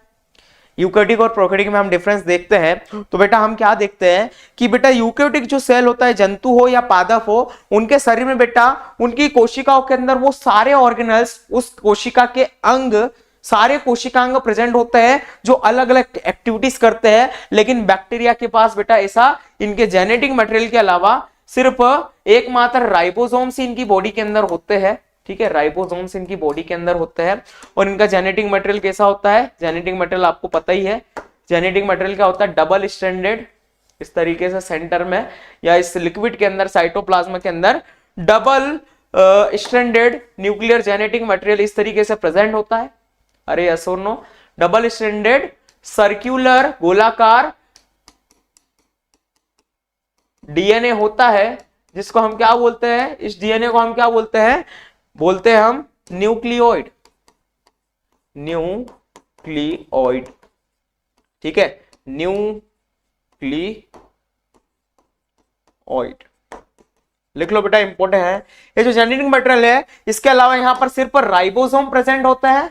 यूकेरियोटिक और प्रोकैरियोटिक में हम डिफरेंस देखते हैं। तो बेटा हम क्या देखते हैं कि बेटा यूकेरियोटिक जो सेल होता है, जंतु हो या पादप हो, उनके शरीर में बेटा उनकी कोशिकाओं के अंदर वो सारे ऑर्गेनल्स, उस कोशिका के अंग, सारे कोशिकांग प्रेजेंट होते हैं जो अलग अलग एक्टिविटीज करते हैं। लेकिन बैक्टीरिया के पास बेटा ऐसा इनके जेनेटिक मटेरियल के अलावा सिर्फ एकमात्र राइबोसोम्स इनकी बॉडी के अंदर होते हैं। ठीक है, राइबोसोम्स इनकी बॉडी के अंदर होते हैं। और इनका जेनेटिक मटेरियल कैसा होता है, जेनेटिक मटेरियल आपको पता ही है, जेनेटिक मटेरियल क्या होता है, डबल स्ट्रैंडेड, इस तरीके से सेंटर में या इस लिक्विड के अंदर, साइटोप्लाज्म के अंदर double stranded nuclear genetic material इस तरीके से प्रेजेंट होता है। अरे यस और नो, डबल स्ट्रैंडेड सर्कुलर गोलाकार डीएनए होता है, जिसको हम क्या बोलते हैं, इस डीएनए को हम क्या बोलते हैं, बोलते हैं हम न्यूक्लियोइड, न्यूक्लियोइड। ठीक है, न्यूक्लियोइड लिख लो बेटा, इंपॉर्टेंट है। ये जो जेनेटिक मटेरियल है, इसके अलावा यहां पर सिर्फ राइबोसोम प्रेजेंट होता है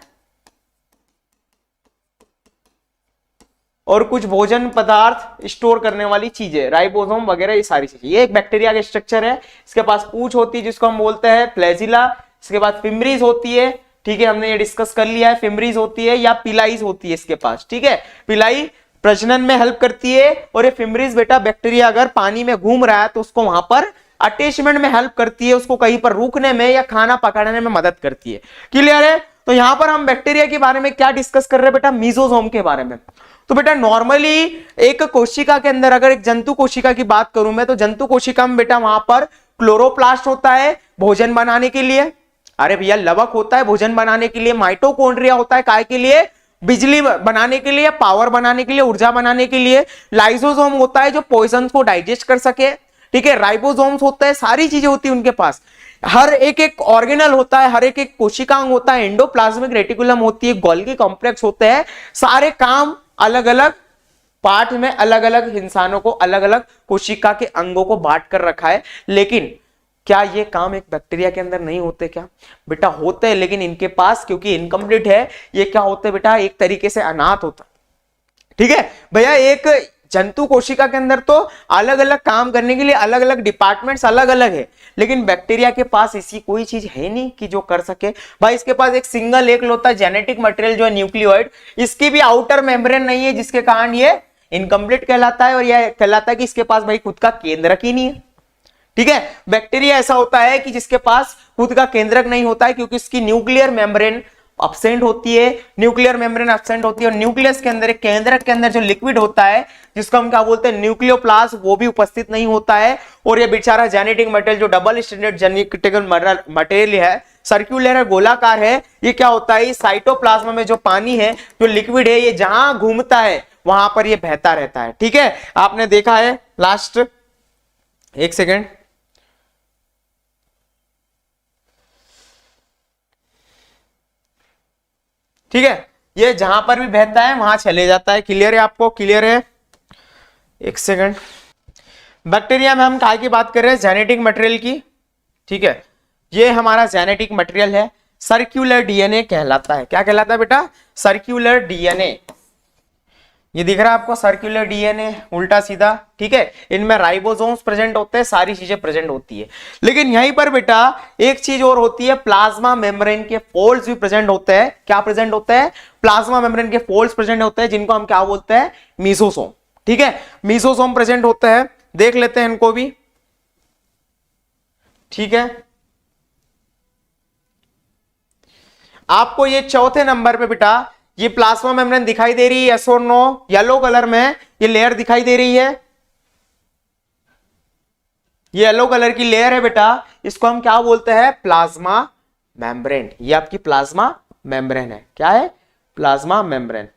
और कुछ भोजन पदार्थ स्टोर करने वाली चीजें, राइबोसोम वगैरह, ये सारी चीजें। ये एक बैक्टीरिया का स्ट्रक्चर है। इसके पास पूंछ होती है जिसको हम बोलते हैं फ्लैजिला। इसके बाद फिम्ब्रीज होती है। ठीक है, हमने ये डिस्कस कर लिया है, फिम्ब्रीज होती है या पिलाइज होती है इसके पास। ठीक है, पिलाई प्रजनन में हेल्प करती है और ये फिम्ब्रीज बेटा बैक्टीरिया अगर पानी में घूम रहा है तो उसको वहां पर अटैचमेंट में हेल्प करती है, उसको कहीं पर रुकने में या खाना पकड़ने में मदद करती है। क्लियर है? तो यहां पर हम बैक्टीरिया के बारे में क्या डिस्कस कर रहे हैं बेटा, मीजोसोम के बारे में। तो बेटा नॉर्मली एक कोशिका के अंदर अगर एक जंतु कोशिका की बात करूं मैं, तो जंतु कोशिका में बेटा वहां पर क्लोरोप्लास्ट होता है भोजन बनाने के लिए। अरे भैया लवक होता है भोजन बनाने के लिए। माइटोकॉन्ड्रिया होता है काय के लिए, बिजली बनाने के लिए, पावर बनाने के लिए, ऊर्जा बनाने के लिए। लाइसोसोम होता है जो पॉइजन को डाइजेस्ट कर सके। ठीक है, राइबोसोम्स होता है, सारी चीजें होती है उनके पास। हर एक एक ऑर्गेनल होता है, हर एक एक कोशिकांग होता है, एंडोप्लाज्मिक रेटिकुलम होती है, गोल्गी कॉम्प्लेक्स होते हैं। सारे काम अलग अलग पार्ट में अलग अलग इंसानों को, अलग अलग कोशिका के अंगों को बांट कर रखा है। लेकिन क्या ये काम एक बैक्टीरिया के अंदर नहीं होते क्या बेटा? होते हैं, लेकिन इनके पास क्योंकि इनकम्प्लीट है, ये क्या होते हैं बेटा, एक तरीके से अनाथ होता। ठीक है भैया, एक जंतु कोशिका के अंदर तो अलग अलग काम करने के लिए अलग अलग डिपार्टमेंट्स अलग अलग है, लेकिन बैक्टीरिया के पास ऐसी कोई चीज है नहीं कि जो कर सके। भाई इसके पास एक सिंगल एक होता है जेनेटिक मटेरियल जो है न्यूक्लियोइड, इसकी भी आउटर मेम्ब्रेन नहीं है, जिसके कारण ये इनकम्प्लीट कहलाता है। और यह कहलाता है कि इसके पास भाई खुद का केंद्रक ही नहीं है। ठीक है, बैक्टीरिया ऐसा होता है कि जिसके पास खुद का केंद्रक नहीं होता है, क्योंकि इसकी न्यूक्लियर मेम्ब्रेन अब्सेंट होती है। न्यूक्लियर मेम्ब्रेन अब्सेंट होती है और न्यूक्लियस के अंदर, एक केंद्रक के अंदर जो लिक्विड होता है जिसको हम क्या बोलते हैं, न्यूक्लियोप्लास्ट, वो भी उपस्थित नहीं होता है। और ये बेचारा जेनेटिक मटेरियल जो डबल स्ट्रैंडेड जेनेटिक मटेरियल है, सर्कुलर है, गोलाकार है, ये क्या होता है, साइटोप्लाज्म में जो पानी है, जो लिक्विड है, ये जहां घूमता है वहां पर ये बहता रहता है। ठीक है, आपने देखा है लास्ट एक सेकेंड, ठीक है, ये जहां पर भी बहता है वहां चले जाता है। क्लियर है आपको? क्लियर है? एक सेकंड, बैक्टीरिया में हम काय की बात कर रहे हैं, जेनेटिक मटेरियल की। ठीक है, ये हमारा जेनेटिक मटेरियल है, सर्कुलर डीएनए कहलाता है। क्या कहलाता है बेटा? Circular DNA. ये दिख रहा है आपको सर्कुलर डीएनए उल्टा सीधा, ठीक है। इनमें राइबोसोम्स प्रेजेंट होते हैं, सारी चीजें प्रेजेंट होती है। लेकिन यहीं पर बेटा एक चीज और होती है, प्लाज्मा मेम्ब्रेन के फोल्ड्स भी प्रेजेंट होते हैं। क्या प्रेजेंट होते हैं? प्लाज्मा मेम्ब्रेन के फोल्ड्स प्रेजेंट होते हैं, जिनको हम क्या बोलते हैं? मीसोसोम, ठीक है। मीसोसोम प्रेजेंट होते हैं, देख लेते हैं इनको भी, ठीक है। आपको ये चौथे नंबर पे बेटा ये प्लाज्मा मेम्ब्रेन दिखाई दे रही है, यस और नो? येलो कलर में ये लेयर दिखाई दे रही है, ये येलो कलर की लेयर है बेटा, इसको हम क्या बोलते हैं? Plasma membrane. ये आपकी प्लाज्मा मेम्ब्रेन है। क्या है? प्लाज्मा मेम्ब्रेन,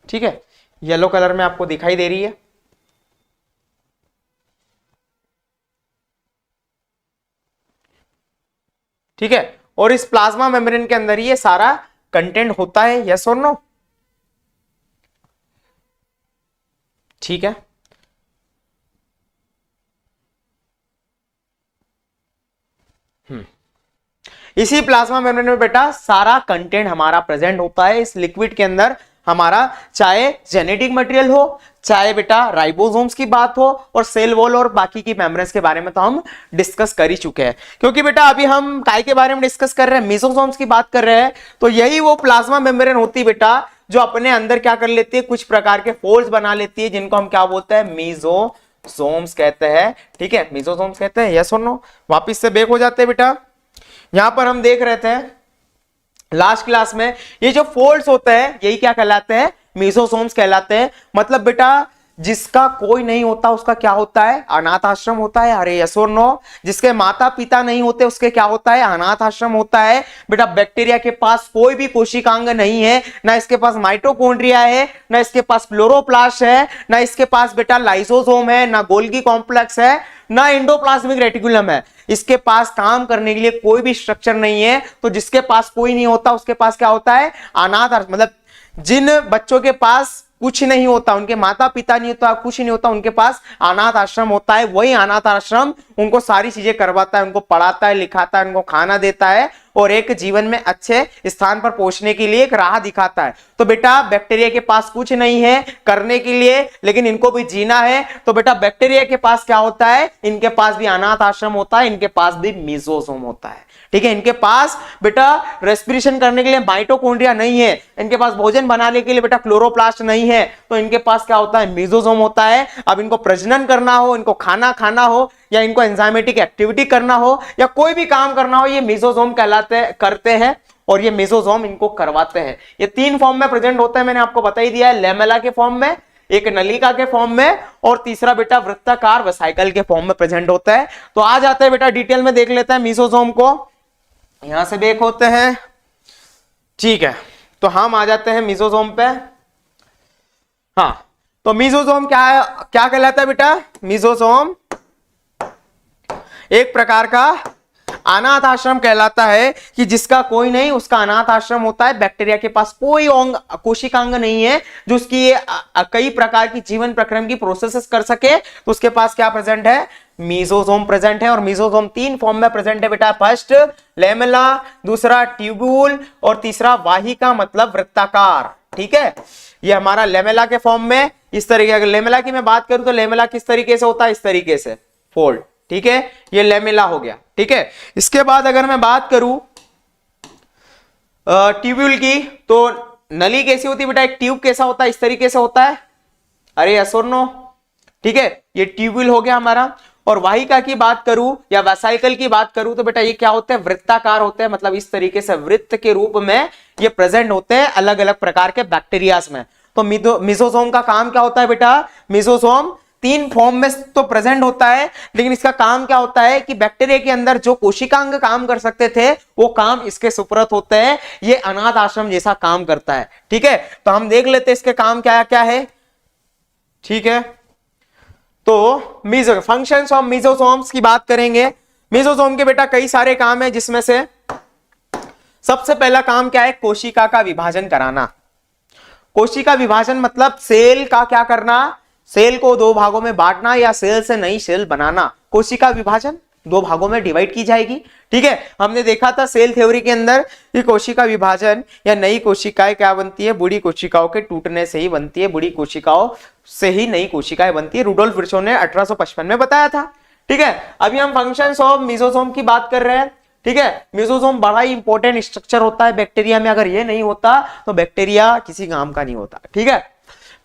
ठीक है। येलो कलर में आपको दिखाई दे रही है, ठीक है। और इस प्लाज्मा मेम्ब्रेन के अंदर ये सारा कंटेंट होता है, यस और नो? ठीक है। इसी प्लाज्मा मेम्ब्रेन में बेटा सारा कंटेंट हमारा प्रेजेंट होता है। इस लिक्विड के अंदर हमारा चाहे जेनेटिक मटेरियल हो, चाहे बेटा राइबोसोम्स की बात हो, और सेल वॉल और बाकी की मेम्ब्रेन्स के बारे में तो हम डिस्कस कर ही चुके हैं। क्योंकि बेटा अभी हम काय के बारे में डिस्कस कर रहे हैं? मेसोसोम्स की बात कर रहे हैं। तो यही वो प्लाज्मा मेम्ब्रेन होती है बेटा, जो अपने अंदर क्या कर लेती है? कुछ प्रकार के फोल्ड्स बना लेती है, जिनको हम क्या बोलते हैं? मेसोसोम्स कहते हैं, ठीक है। मेसोसोम्स कहते हैं, यस और नो? वापिस से बैक हो जाते हैं बेटा। यहां पर हम देख रहे थे लास्ट क्लास में, ये जो फोल्ड्स होते हैं यही क्या कहलाते हैं? मेसोसोम्स कहलाते हैं। मतलब बेटा जिसका कोई नहीं होता उसका क्या होता है? अनाथ आश्रम होता है। अरे यस और नो? जिसके माता पिता नहीं होते उसके क्या होता है? अनाथ आश्रम होता है। बेटा बैक्टीरिया के पास कोई भी कोशिकांग नहीं है, ना इसके पास माइटोकॉन्ड्रिया है, ना इसके पास क्लोरोप्लास्ट है, ना इसके पास बेटा लाइसोसोम है, ना गोल्गी कॉम्प्लेक्स है, ना एंडोप्लाज्मिक रेटिकुलम है। इसके पास काम करने के लिए कोई भी स्ट्रक्चर नहीं है। तो जिसके पास कोई नहीं होता उसके पास क्या होता है? अनाथ। मतलब जिन बच्चों के पास कुछ नहीं होता, उनके माता पिता नहीं होता, कुछ नहीं होता, उनके पास अनाथ आश्रम होता है। वही अनाथ आश्रम उनको सारी चीजें करवाता है, उनको पढ़ाता है, लिखाता है, उनको खाना देता है, और एक जीवन में अच्छे स्थान पर पहुंचने के लिए एक राह दिखाता है। तो बेटा बैक्टीरिया के पास कुछ नहीं है करने के लिए, लेकिन इनको भी जीना है। तो बेटा बैक्टीरिया के पास क्या होता है? इनके पास भी अनाथ आश्रम होता है, इनके पास भी मेसोसोम होता है, ठीक है। इनके पास बेटा रेस्पिरेशन करने के लिए माइटोकॉन्ड्रिया नहीं है, इनके पास भोजन बनाने के लिए बेटा क्लोरोप्लास्ट नहीं है, तो इनके पास क्या होता है? मेसोसोम होता है। अब इनको प्रजनन करना हो, इनको खाना खाना हो, या इनको एंजाइमेटिक एक्टिविटी करना हो, या कोई भी काम करना हो, ये मेसोसोम करते हैं, और ये मेसोसोम इनको करवाते हैं। ये तीन फॉर्म में प्रेजेंट होते हैं, मैंने आपको बता ही दिया है। लेमेला के फॉर्म में, एक नलिका के फॉर्म में, और तीसरा बेटा वृत्ताकार वेसिकल के फॉर्म में प्रेजेंट होता है। तो आ जाते हैं बेटा डिटेल में देख लेते हैं मेसोसोम को। यहां से देख होते हैं, ठीक है। तो हम आ जाते हैं मेसोसोम पे। हाँ, तो मेसोसोम क्या कहलाता है बेटा? मेसोसोम एक प्रकार का अनाथ आश्रम कहलाता है, कि जिसका कोई नहीं उसका अनाथ आश्रम होता है। बैक्टीरिया के पास कोई कोशिकांग नहीं है जो उसकी कई प्रकार की जीवन प्रक्रम की प्रोसेसेस कर सके, तो उसके पास क्या प्रेजेंट है? मेसोसोम प्रेजेंट है। और मेसोसोम तीन फॉर्म में प्रेजेंट है बेटा। फर्स्ट लेमेला, दूसरा ट्यूब्यूल, और तीसरा वाहिका मतलब वृत्ताकार, ठीक है। ये हमारा लेमेला के फॉर्म में इस तरीके, अगर लेमेला की मैं बात करूं तो लेमेला किस तरीके से होता है? इस तरीके से फोल्ड, ठीक है। ये लेमेला हो गया, ठीक है। इसके बाद अगर मैं बात करूं ट्यूब्यूल की, तो नली कैसी होती है बेटा? एक ट्यूब कैसा होता है? इस तरीके से होता है। अरे यस और नो? ठीक है, ये ट्यूब्यूल हो गया हमारा। और वाहिका की बात करूं या वेसिकल की बात करूं तो बेटा ये क्या होते हैं? वृत्ताकार होते हैं। मतलब इस तरीके से वृत्त के रूप में ये प्रेजेंट होते हैं अलग अलग प्रकार के बैक्टीरियाज में। तो मेसोसोम का काम क्या होता है बेटा? मेसोसोम तीन फॉर्म में तो प्रेजेंट होता है, लेकिन इसका काम क्या होता है कि बैक्टीरिया के अंदर जो कोशिकांग काम कर सकते थे वो काम इसके सुपुर्द होते हैं। ये अनाथ आश्रम जैसा काम करता है, ठीक है। तो हम देख लेते हैं इसके काम क्या क्या है, ठीक है। तो फंक्शंस ऑफ मेसोसोम्स की बात करेंगे। मेसोसोम के बेटा कई सारे काम है, जिसमें से सबसे पहला काम क्या है? कोशिका का विभाजन कराना। कोशिका विभाजन मतलब सेल का क्या करना? सेल को दो भागों में बांटना या सेल से नई सेल बनाना, कोशिका विभाजन, दो भागों में डिवाइड की जाएगी। ठीक है, हमने देखा था सेल थ्योरी के अंदर कि कोशिका विभाजन या नई कोशिकाएं क्या बनती है, बूढ़ी कोशिकाओं के टूटने से ही बनती है, बूढ़ी कोशिकाओं से ही नई कोशिकाएं बनती है। रुडोल्फ विर्चो ने 1855 में बताया था। ठीक है, अभी हम फंक्शंस ऑफ मेसोसोम की बात कर रहे हैं। ठीक है, मेसोसोम बड़ा ही इंपॉर्टेंट स्ट्रक्चर होता है बैक्टीरिया में, अगर ये नहीं होता तो बैक्टीरिया किसी काम का नहीं होता। ठीक है,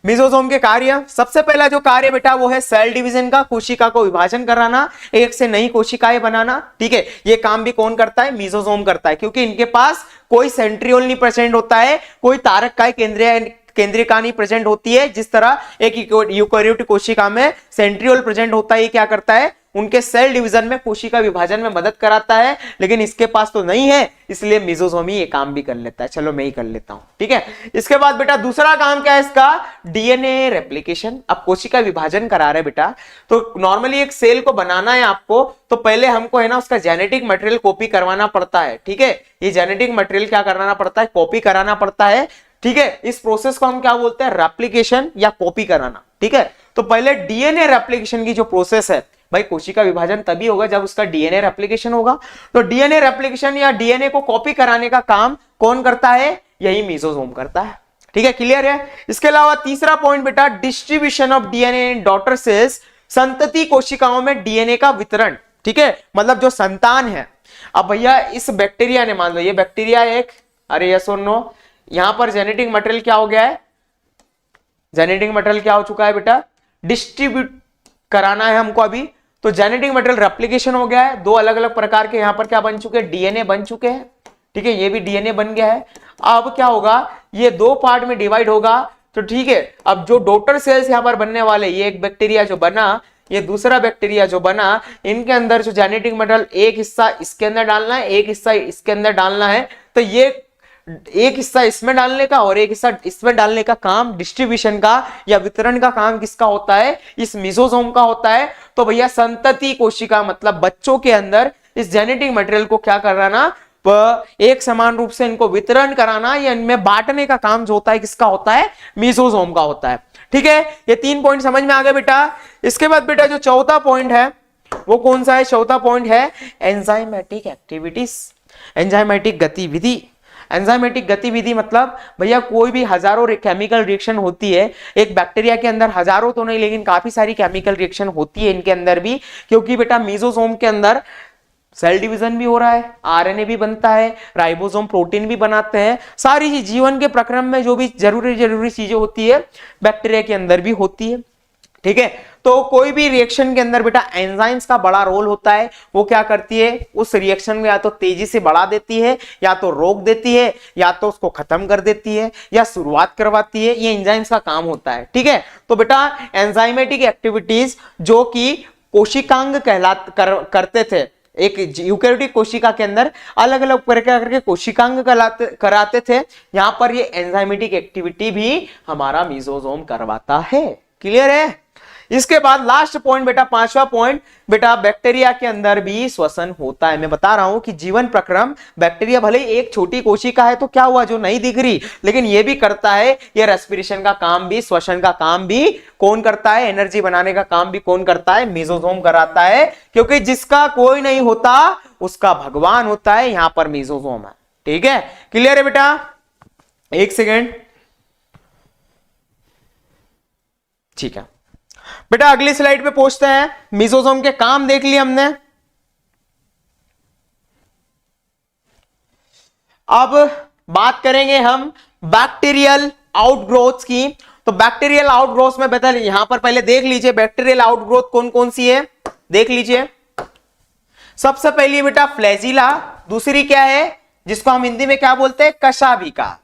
मेसोसोम के कार्य, सबसे पहला जो कार्य बेटा वो है सेल डिवीजन का, कोशिका को विभाजन कराना, एक से नई कोशिकाएं बनाना। ठीक है, ये काम भी कौन करता है, मेसोसोम करता है, क्योंकि इनके पास कोई सेंट्रियोल नहीं प्रेजेंट होता है, कोई तारक काय केंद्रिका नहीं प्रेजेंट होती है। जिस तरह एक यूकेरियोटिक कोशिका में सेंट्रियोल प्रेजेंट होता है, ये क्या करता है, उनके सेल डिवीजन में कोशिका विभाजन में मदद कराता है, लेकिन इसके पास तो नहीं है, इसलिए मेसोसोम ही ये काम भी कर लेता है। चलो मैं ही कर लेता हूं। ठीक है, इसके बाद बेटा दूसरा काम क्या है इसका, डीएनए रेप्लिकेशन। अब कोशिका विभाजन करा रहे बेटा, तो नॉर्मली एक सेल को बनाना है आपको, तो पहले हमको है ना उसका जेनेटिक मटेरियल कॉपी करवाना पड़ता है। ठीक है, ये जेनेटिक मटेरियल क्या कराना पड़ता है, कॉपी कराना पड़ता है। ठीक है, इस प्रोसेस को हम क्या बोलते हैं, रेप्लिकेशन या कॉपी कराना। ठीक है, तो पहले डीएनए रेप्लिकेशन की जो प्रोसेस है भाई, कोशिका विभाजन तभी होगा जब उसका डीएनए रेप्लिकेशन होगा। तो डीएनए रेप्लिकेशन या डीएनए को कॉपी कराने का काम कौन करता है, यही मेसोसोम करता है। ठीक है, क्लियर है। इसके अलावा तीसरा पॉइंट बेटा, distribution of DNA in daughter cells, संतति कोशिकाओं में डीएनए का वितरण। ठीक है, मतलब जो संतान है। अब भैया इस बैक्टीरिया ने, मान लो ये बैक्टीरिया एक, अरे यस और नो, यहां पर जेनेटिक मटेरियल क्या हो गया है, जेनेटिक मटेरियल क्या हो चुका है बेटा, डिस्ट्रीब्यूट कराना है हमको अभी। तो जेनेटिक मटेरियल रेप्लिकेशन हो गया है, दो अलग अलग प्रकार के यहां पर क्या बन चुके हैं, डीएनए बन चुके हैं। ठीक है, ये भी डीएनए बन गया है। अब क्या होगा, ये दो पार्ट में डिवाइड होगा। तो ठीक है, अब जो डॉटर सेल्स यहां पर बनने वाले, ये एक बैक्टीरिया जो बना, ये दूसरा बैक्टीरिया जो बना, इनके अंदर जो जेनेटिक मटेरियल, एक हिस्सा इसके अंदर डालना है, एक हिस्सा इसके अंदर डालना है। तो ये एक हिस्सा इसमें डालने का और एक हिस्सा इसमें डालने का काम, डिस्ट्रीब्यूशन का या वितरण का काम किसका होता है, इस मेसोसोम का होता है। तो भैया संतति कोशिका मतलब बच्चों के अंदर इस जेनेटिक मटेरियल को क्या कराना, एक समान रूप से इनको वितरण कराना या इनमें बांटने का काम जो होता है किसका होता है, मेसोसोम का होता है। ठीक है, ये 3 पॉइंट समझ में आ गए बेटा। इसके बाद बेटा जो चौथा पॉइंट है वो कौन सा है, चौथा पॉइंट है एंजाइमेटिक एक्टिविटीज, एंजाइमेटिक गतिविधि। एंजाइमेटिक गतिविधि मतलब भैया कोई भी हजारों केमिकल रिएक्शन होती है, एक बैक्टीरिया के अंदर हजारों तो नहीं लेकिन काफी सारी केमिकल रिएक्शन होती है इनके अंदर भी, क्योंकि बेटा मेसोसोम के अंदर सेल डिवीजन भी हो रहा है, आरएनए भी बनता है, राइबोसोम प्रोटीन भी बनाते हैं, सारी जीवन के प्रक्रम में जो भी जरूरी चीजें होती है बैक्टीरिया के अंदर भी होती है। ठीक है, तो कोई भी रिएक्शन के अंदर बेटा एंजाइम्स का बड़ा रोल होता है। वो क्या करती है, उस रिएक्शन को या तो तेजी से बढ़ा देती है, या तो रोक देती है, या तो उसको खत्म कर देती है, या शुरुआत करवाती है। ये एंजाइम्स का काम होता है। ठीक है, तो बेटा एंजाइमेटिक एक्टिविटीज जो कि कोशिकांग करते थे, एक यूकेरियोटिक कोशिका के अंदर अलग अलग प्रकार के कोशिकांग कराते थे, यहां पर ये एंजाइमेटिक एक्टिविटी भी हमारा मेसोसोम करवाता है। क्लियर है। इसके बाद लास्ट पॉइंट बेटा, पांचवा पॉइंट बेटा, बैक्टीरिया के अंदर भी श्वसन होता है। मैं बता रहा हूं कि जीवन प्रक्रम, बैक्टीरिया भले ही एक छोटी कोशिका है तो क्या हुआ जो नहीं दिख रही, लेकिन ये भी करता है, ये रेस्पिरेशन का काम भी, श्वसन का काम भी कौन करता है, एनर्जी बनाने का काम भी कौन करता है, मेसोसोम कराता है। क्योंकि जिसका कोई नहीं होता उसका भगवान होता है, यहां पर मेसोसोम है। ठीक है, क्लियर है बेटा। एक सेकेंड, ठीक है बेटा, अगली स्लाइड पे पहुंचते हैं। मेसोसोम के काम देख लिए हमने। अब बात करेंगे हम बैक्टीरियल आउटग्रोथ की। तो बैक्टीरियल आउटग्रोथ में बेटा यहां पर पहले देख लीजिए बैक्टीरियल आउटग्रोथ कौन कौन सी है, देख लीजिए। सबसे पहली बेटा फ्लैजिला, दूसरी क्या है जिसको हम हिंदी में क्या बोलते हैं, कशाभिका,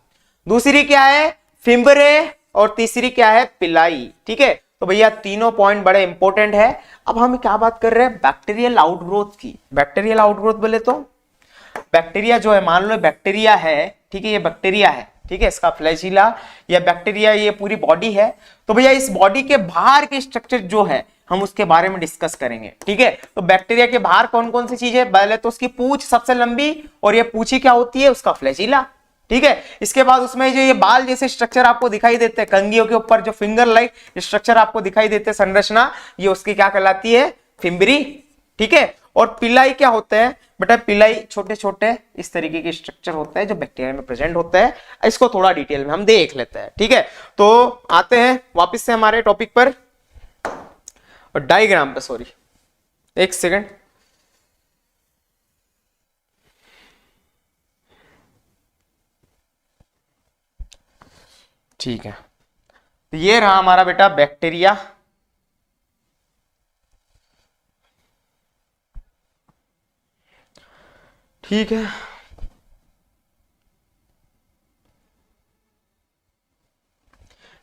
दूसरी क्या है फिम्बरे, और तीसरी क्या है, पिलाई। ठीक है, तो भैया तीनों पॉइंट बड़े इंपॉर्टेंट है। अब हम क्या बात कर रहे हैं, बैक्टीरियल आउटग्रोथ की। बैक्टीरियल आउटग्रोथ बोले तो बैक्टीरिया जो है, मान लो बैक्टीरिया है, ठीक है, ये बैक्टीरिया है, ठीक है, इसका फ्लैजिला या बैक्टीरिया ये पूरी बॉडी है। तो भैया इस बॉडी के बाहर के स्ट्रक्चर जो है हम उसके बारे में डिस्कस करेंगे। ठीक है, तो बैक्टीरिया के बाहर कौन कौन सी चीजें, पहले तो उसकी पूंछ सबसे लंबी, और ये पूंछी क्या होती है, उसका फ्लैजिला। ठीक है, इसके बाद उसमें जो ये बाल जैसे स्ट्रक्चर आपको दिखाई देते हैं, कंघियों के ऊपर जो फिंगर लाइक स्ट्रक्चर आपको दिखाई देते हैं, संरचना, ये उसकी क्या कहलाती है, फिम्बरी। ठीक है, और पिलाई क्या होता है बेटा, पिलाई छोटे छोटे इस तरीके के स्ट्रक्चर होते हैं जो बैक्टीरिया में प्रेजेंट होते हैं। इसको थोड़ा डिटेल में हम देख लेते हैं, ठीक है। तो आते हैं वापस से हमारे टॉपिक पर और डायग्राम पे, सॉरी एक सेकंड। ठीक है, तो ये रहा हमारा बेटा बैक्टीरिया। ठीक है,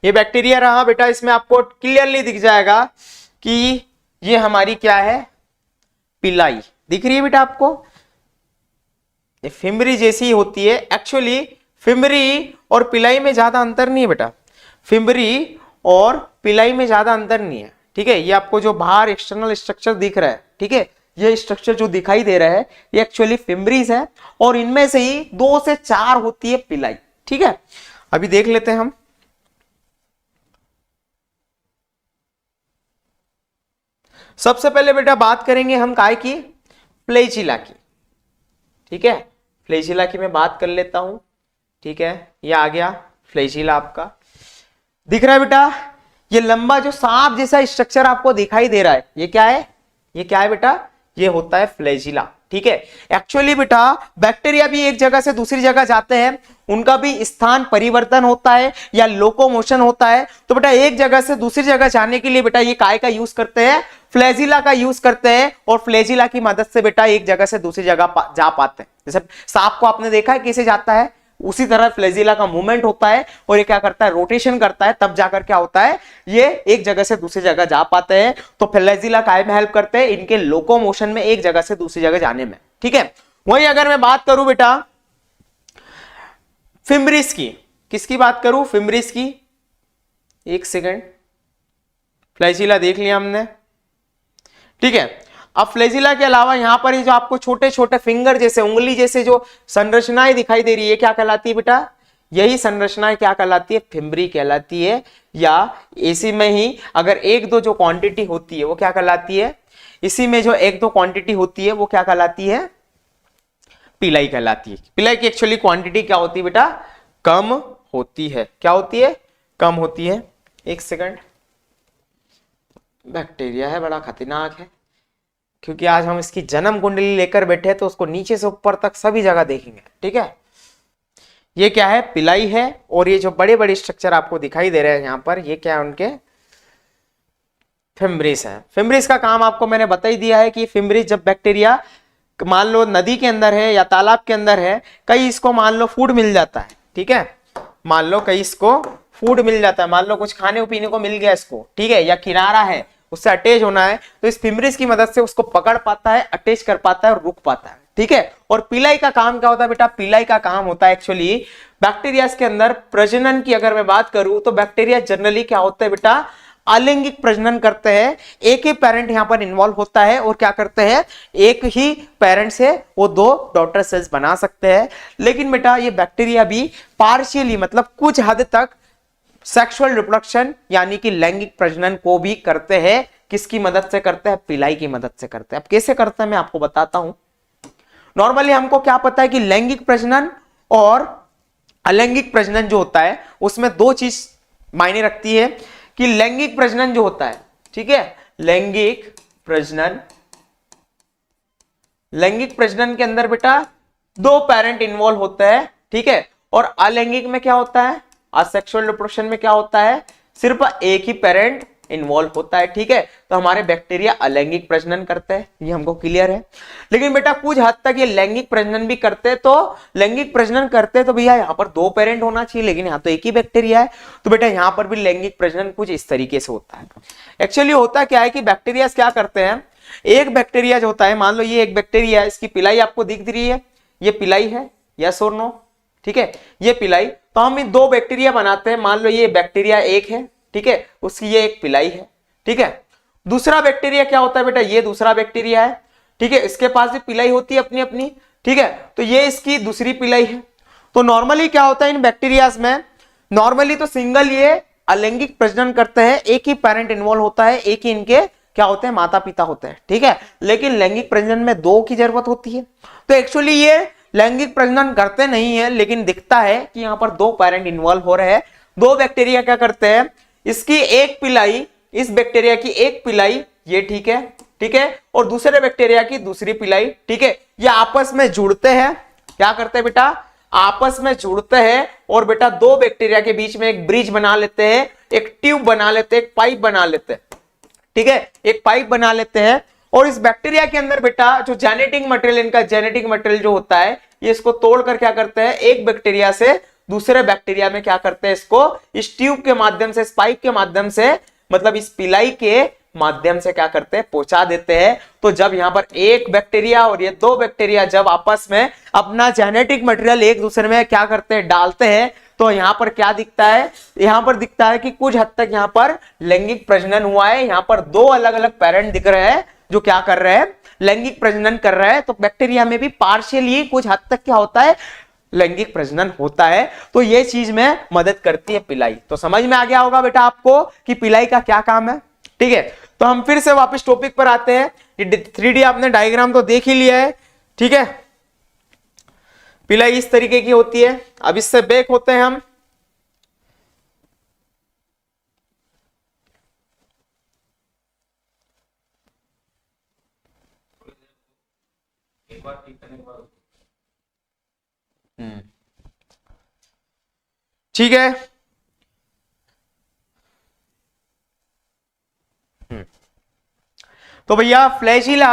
ये बैक्टीरिया रहा बेटा। इसमें आपको क्लियरली दिख जाएगा कि ये हमारी क्या है, पिलाई दिख रही है बेटा आपको। ये फिमरी जैसी होती है। एक्चुअली फिमरी और पिलाई में ज्यादा अंतर नहीं है बेटा, फिमरी और पिलाई में ज्यादा अंतर नहीं है, ठीक है। ये आपको जो बाहर एक्सटर्नल स्ट्रक्चर दिख रहा है, ठीक है, ये स्ट्रक्चर जो दिखाई दे रहा है ये एक्चुअली फिमरीज है और इनमें से ही 2 से 4 होती है पिलाई, ठीक है। अभी देख लेते हैं हम। सबसे पहले बेटा बात करेंगे हम काय की, फ्लैजिला की, ठीक है। फ्लैजिला की मैं बात कर लेता हूं, ठीक है। ये आ गया फ्लैजिला आपका, दिख रहा है बेटा। ये लंबा जो सांप जैसा स्ट्रक्चर आपको दिखाई दे रहा है, ये क्या है, ये क्या है बेटा, ये होता है फ्लैजिला, ठीक है। एक्चुअली बेटा बैक्टीरिया भी एक जगह से दूसरी जगह जाते हैं, उनका भी स्थान परिवर्तन होता है या लोकोमोशन होता है। तो बेटा एक जगह से दूसरी जगह जाने के लिए बेटा ये काय का यूज करते हैं, फ्लैजिला का यूज करते हैं और फ्लैजिला की मदद से बेटा एक जगह से दूसरी जगह जा पाते हैं। जैसे सांप को आपने देखा है कैसे जाता है, उसी तरह फ्लैजिला का मूवमेंट होता है और ये क्या करता है, रोटेशन करता है, तब जाकर क्या होता है, ये एक जगह से दूसरी जगह जा पाते हैं। तो फ्लैजिला काय में हेल्प करते हैं, इनके लोकोमोशन में, एक जगह से दूसरी जगह जाने में, ठीक है। वहीं अगर मैं बात करूं बेटा फिमरिस की, किसकी बात करूं, फिमरिस की, एक सेकेंड। फ्लैजिला देख लिया हमने, ठीक है। अब फ्लैजिला के अलावा यहां पर ये जो आपको छोटे छोटे फिंगर जैसे, उंगली जैसे जो संरचनाएं दिखाई दे रही है, क्या कहलाती है बेटा, यही संरचनाएं क्या कहलाती है, फिमरी कहलाती है। या इसी में ही अगर एक दो जो क्वांटिटी होती है वो क्या कहलाती है, इसी में जो एक दो क्वांटिटी होती है वो क्या कहलाती है, पिलाई कहलाती है। पिलाई की एक्चुअली क्वांटिटी क्या होती है बेटा, कम होती है। क्या होती है, कम होती है। एक सेकंड, बैक्टीरिया है बड़ा खतरनाक है, क्योंकि आज हम इसकी जन्म कुंडली लेकर बैठे हैं तो उसको नीचे से ऊपर तक सभी जगह देखेंगे, ठीक है। ये क्या है, पिलाई है। और ये जो बड़े बड़े स्ट्रक्चर आपको दिखाई दे रहे हैं यहां पर, ये क्या है, उनके फिमरिस है। फिमरिस का काम आपको मैंने बता ही दिया है कि फिमरिस जब बैक्टीरिया मान लो नदी के अंदर है या तालाब के अंदर है, कहीं इसको मान लो फूड मिल जाता है, ठीक है, मान लो कहीं इसको फूड मिल जाता है, मान लो कुछ खाने पीने को मिल गया इसको, ठीक है, या किनारा है उससे अटैच होना है, तो इस फिमरिस की मदद से उसको पकड़ पाता है, अटैच कर पाता है और रुक पाता है, ठीक है। और पिलाई का काम क्या होता है बेटा, पिलाई का काम होता है एक्चुअली बैक्टीरिया के अंदर प्रजनन की अगर मैं बात करूं तो बैक्टीरिया जनरली क्या होता है बेटा, अलैंगिक प्रजनन करते हैं। एक ही पेरेंट यहां पर इन्वॉल्व होता है और क्या करते हैं, एक ही पेरेंट से वो 2 डॉटर सेल्स बना सकते हैं। लेकिन बेटा ये बैक्टीरिया भी पार्शियली मतलब कुछ हद तक सेक्सुअल रिप्रोडक्शन यानी कि लैंगिक प्रजनन को भी करते हैं। किसकी मदद से करते हैं, पिलाई की मदद से करते हैं। अब कैसे करते हैं मैं आपको बताता हूं। नॉर्मली हमको क्या पता है कि लैंगिक प्रजनन और अलैंगिक प्रजनन जो होता है उसमें 2 चीज मायने रखती है कि लैंगिक प्रजनन जो होता है, ठीक है, लैंगिक प्रजनन के अंदर बेटा 2 पेरेंट इन्वॉल्व होते हैं, ठीक है। और अलैंगिक में क्या होता है, असेक्सुअल रिप्रोडक्शन में क्या होता है, सिर्फ एक ही पेरेंट इन्वॉल्व होता है, ठीक है। तो हमारे बैक्टीरिया अलैंगिक प्रजनन करते हैं, ये हमको क्लियर है। लेकिन बेटा कुछ हद तक ये लैंगिक प्रजनन भी करते हैं, तो लैंगिक प्रजनन करते हैं तो भैया यहाँ पर 2 पेरेंट होना चाहिए, लेकिन यहाँ तो एक ही बैक्टीरिया है, तो बेटा यहाँ पर भी लैंगिक प्रजनन कुछ इस तरीके से होता है। एक्चुअली होता क्या है कि बैक्टीरिया क्या करते हैं, एक बैक्टीरिया जो होता है, मान लो ये एक बैक्टीरिया है, इसकी पिलाई आपको दिख रही है, ये पिलाई है, यस और नो, ठीक है, ये पिलाई। तो हम 2 बैक्टीरिया बनाते हैं, मान लो ये बैक्टीरिया एक है, ठीक है, उसकी ये एक पिलाई है, ठीक है। दूसरा बैक्टीरिया क्या होता है बेटा, ये दूसरा बैक्टीरिया है, ठीक है, इसके पास भी पिलाई होती है अपनी अपनी, ठीक है, तो ये इसकी दूसरी पिलाई है। तो नॉर्मली क्या होता है इन बैक्टीरियाज में, नॉर्मली तो सिंगल ये अलैंगिक प्रजनन करते हैं, एक ही पेरेंट इन्वॉल्व होता है, एक ही इनके क्या होते हैं, माता पिता होते हैं, ठीक है। लेकिन लैंगिक प्रजनन में 2 की जरूरत होती है। तो एक्चुअली ये लैंगिक प्रजनन करते नहीं है, लेकिन दिखता है कि यहाँ पर 2 पेरेंट इन्वॉल्व हो रहे हैं। 2 बैक्टीरिया क्या करते हैं, इसकी एक पिलाई, इस बैक्टीरिया की एक पिलाई, ये ठीक है, ठीक है, और दूसरे बैक्टीरिया की दूसरी पिलाई, ठीक है, ये आपस में जुड़ते हैं। क्या करते हैं बेटा, आपस में जुड़ते हैं और बेटा 2 बैक्टीरिया के बीच में एक ब्रिज बना लेते हैं, एक ट्यूब बना लेते हैं, एक पाइप बना लेते हैं, ठीक है, एक पाइप बना लेते हैं। और इस बैक्टीरिया के अंदर बेटा जो जेनेटिक मटेरियल, इनका जेनेटिक मटेरियल जो होता है, ये इसको तोड़कर क्या करते हैं, एक बैक्टीरिया से दूसरे बैक्टीरिया में क्या करते हैं, इसको इस ट्यूब के माध्यम से, इस पाइप के माध्यम से, मतलब इस पिलाई के माध्यम से क्या करते हैं, पहुंचा देते हैं। तो जब यहां पर एक बैक्टीरिया और ये 2 बैक्टीरिया जब आपस में अपना जेनेटिक मटेरियल एक दूसरे में क्या करते हैं, डालते हैं, तो यहां पर क्या दिखता है, यहां पर दिखता है कि कुछ हद तक यहां पर लैंगिक प्रजनन हुआ है। यहां पर 2 अलग अलग पेरेंट दिख रहे हैं जो क्या कर रहे हैं, लैंगिक प्रजनन कर रहे हैं। तो बैक्टीरिया में भी पार्शियली कुछ हद तक क्या होता है, लैंगिक प्रजनन होता है। तो ये चीज में मदद करती है पिलाई। तो समझ में आ गया होगा बेटा आपको कि पिलाई का क्या काम है, ठीक है। तो हम फिर से वापस टॉपिक पर आते हैं। 3D आपने डायग्राम तो देख ही लिया है, ठीक है। पिलाई इस तरीके की होती है। अब इससे बैक होते हैं हम, ठीक है। तो भैया फ्लैजिला,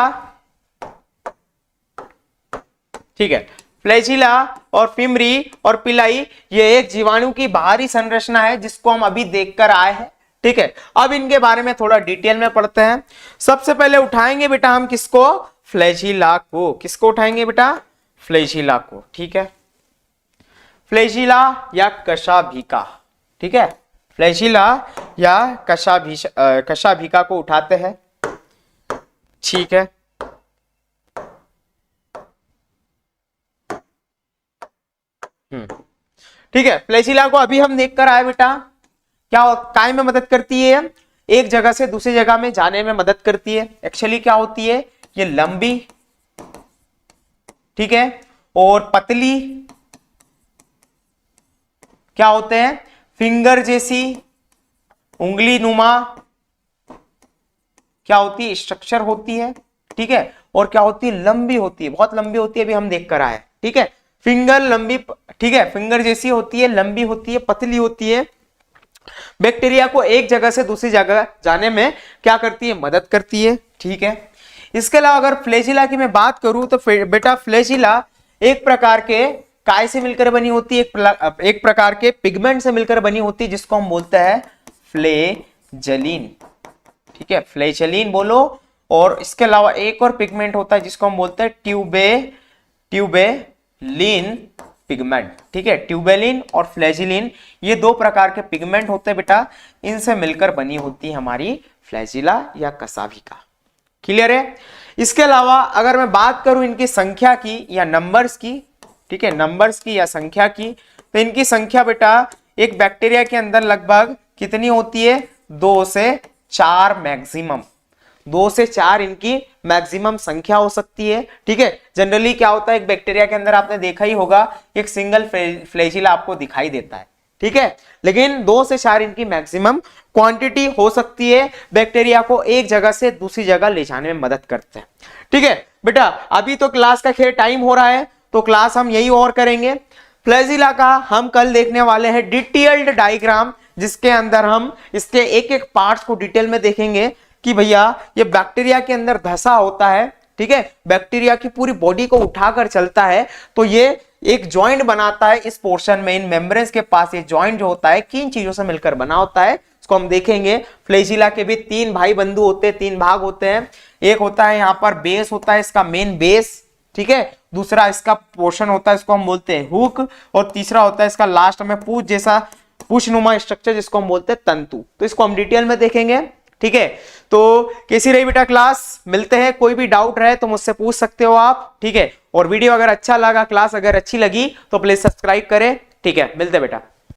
ठीक है, फ्लैजिला और फिमरी और पिलाई, ये एक जीवाणु की बाहरी संरचना है जिसको हम अभी देखकर आए हैं, ठीक है। अब इनके बारे में थोड़ा डिटेल में पढ़ते हैं। सबसे पहले उठाएंगे बेटा हम किसको, फ्लैजिला को। किसको उठाएंगे बेटा, फ्लैजिला को, ठीक है। फ्लैजिला या कशाभिका, ठीक है, फ्लैजिला या कशाभिका को उठाते हैं, ठीक है। ठीक है, फ्लैजिला को अभी हम देख कर आए बेटा, क्या काय में मदद करती है, एक जगह से दूसरी जगह में जाने में मदद करती है। एक्चुअली क्या होती है, ये लंबी, ठीक है, और पतली, क्या होते हैं, फिंगर जैसी, उंगली नुमा क्या होती है, स्ट्रक्चर होती है, ठीक है। और क्या होती है, लंबी होती है, बहुत लंबी होती है, अभी हम देख कर आए, ठीक है। फिंगर लंबी, ठीक है, फिंगर जैसी होती है, लंबी होती है, पतली होती है। बैक्टीरिया को एक जगह से दूसरी जगह जाने में क्या करती है, मदद करती है, ठीक है। इसके अलावा अगर फ्लैजिला की मैं बात करूं तो बेटा फ्लैजिला एक प्रकार के काय से मिलकर बनी होती है, एक प्रकार के पिगमेंट से मिलकर बनी होती है जिसको हम बोलते हैं फ्लैजेलिन, ठीक है, फ्लैजेलिन बोलो। और इसके अलावा एक और पिगमेंट होता है जिसको हम बोलते हैं ट्यूबेलिन पिगमेंट, ठीक है। ट्यूबेलिन और फ्लैजिलिन ये 2 प्रकार के पिगमेंट होते हैं बेटा, इनसे मिलकर बनी होती है हमारी फ्लैजिला या कशाभिका। क्लियर है। इसके अलावा अगर मैं बात करूं इनकी संख्या की या नंबर्स की, ठीक है, नंबर्स की या संख्या की, तो इनकी संख्या बेटा एक बैक्टीरिया के अंदर लगभग कितनी होती है, 2 से 4 मैक्सिमम, 2 से 4 इनकी मैक्सिमम संख्या हो सकती है, ठीक है। जनरली क्या होता है, एक बैक्टीरिया के अंदर आपने देखा ही होगा एक सिंगल फ्लैजिला आपको दिखाई देता है, ठीक है, लेकिन 2 से 4 इनकी मैक्सिमम क्वांटिटी हो सकती है, बैक्टीरिया को एक जगह से दूसरी जगह ले जाने में मदद करते हैं, ठीक है। बेटा अभी तो क्लास का खैर टाइम हो रहा है, तो क्लास हम यही और करेंगे। फ्लैजिला का हम कल देखने वाले हैं डिटेल्ड डायग्राम, जिसके अंदर हम इसके एक एक पार्ट्स को डिटेल में देखेंगे कि भैया ये बैक्टीरिया के अंदर धसा होता है, ठीक है, बैक्टीरिया की पूरी बॉडी को उठाकर चलता है, तो ये एक जॉइंट बनाता है इस पोर्शन में, इन मेम्ब्रेन्स के पास ये जॉइंट जो होता है किन चीजों से मिलकर बना होता है, इसको हम देखेंगे। फ्लैजिला के भी 3 भाई बंधु होते हैं, 3 भाग होते हैं। एक होता है यहाँ पर बेस होता है, इसका मेन बेस, ठीक है, दूसरा इसका पोर्शन होता है, इसको हम बोलते हैं हुक, और तीसरा होता है इसका लास्ट में पूछ जैसा पूछनुमा स्ट्रक्चर जिसको हम बोलते हैं तंतु। तो इसको हम डिटेल में देखेंगे, ठीक है। तो कैसी रही बेटा क्लास, मिलते हैं, कोई भी डाउट रहे तो मुझसे पूछ सकते हो आप, ठीक है। और वीडियो अगर अच्छा लगा, क्लास अगर अच्छी लगी तो प्लीज सब्सक्राइब करें, ठीक है। मिलते बेटा।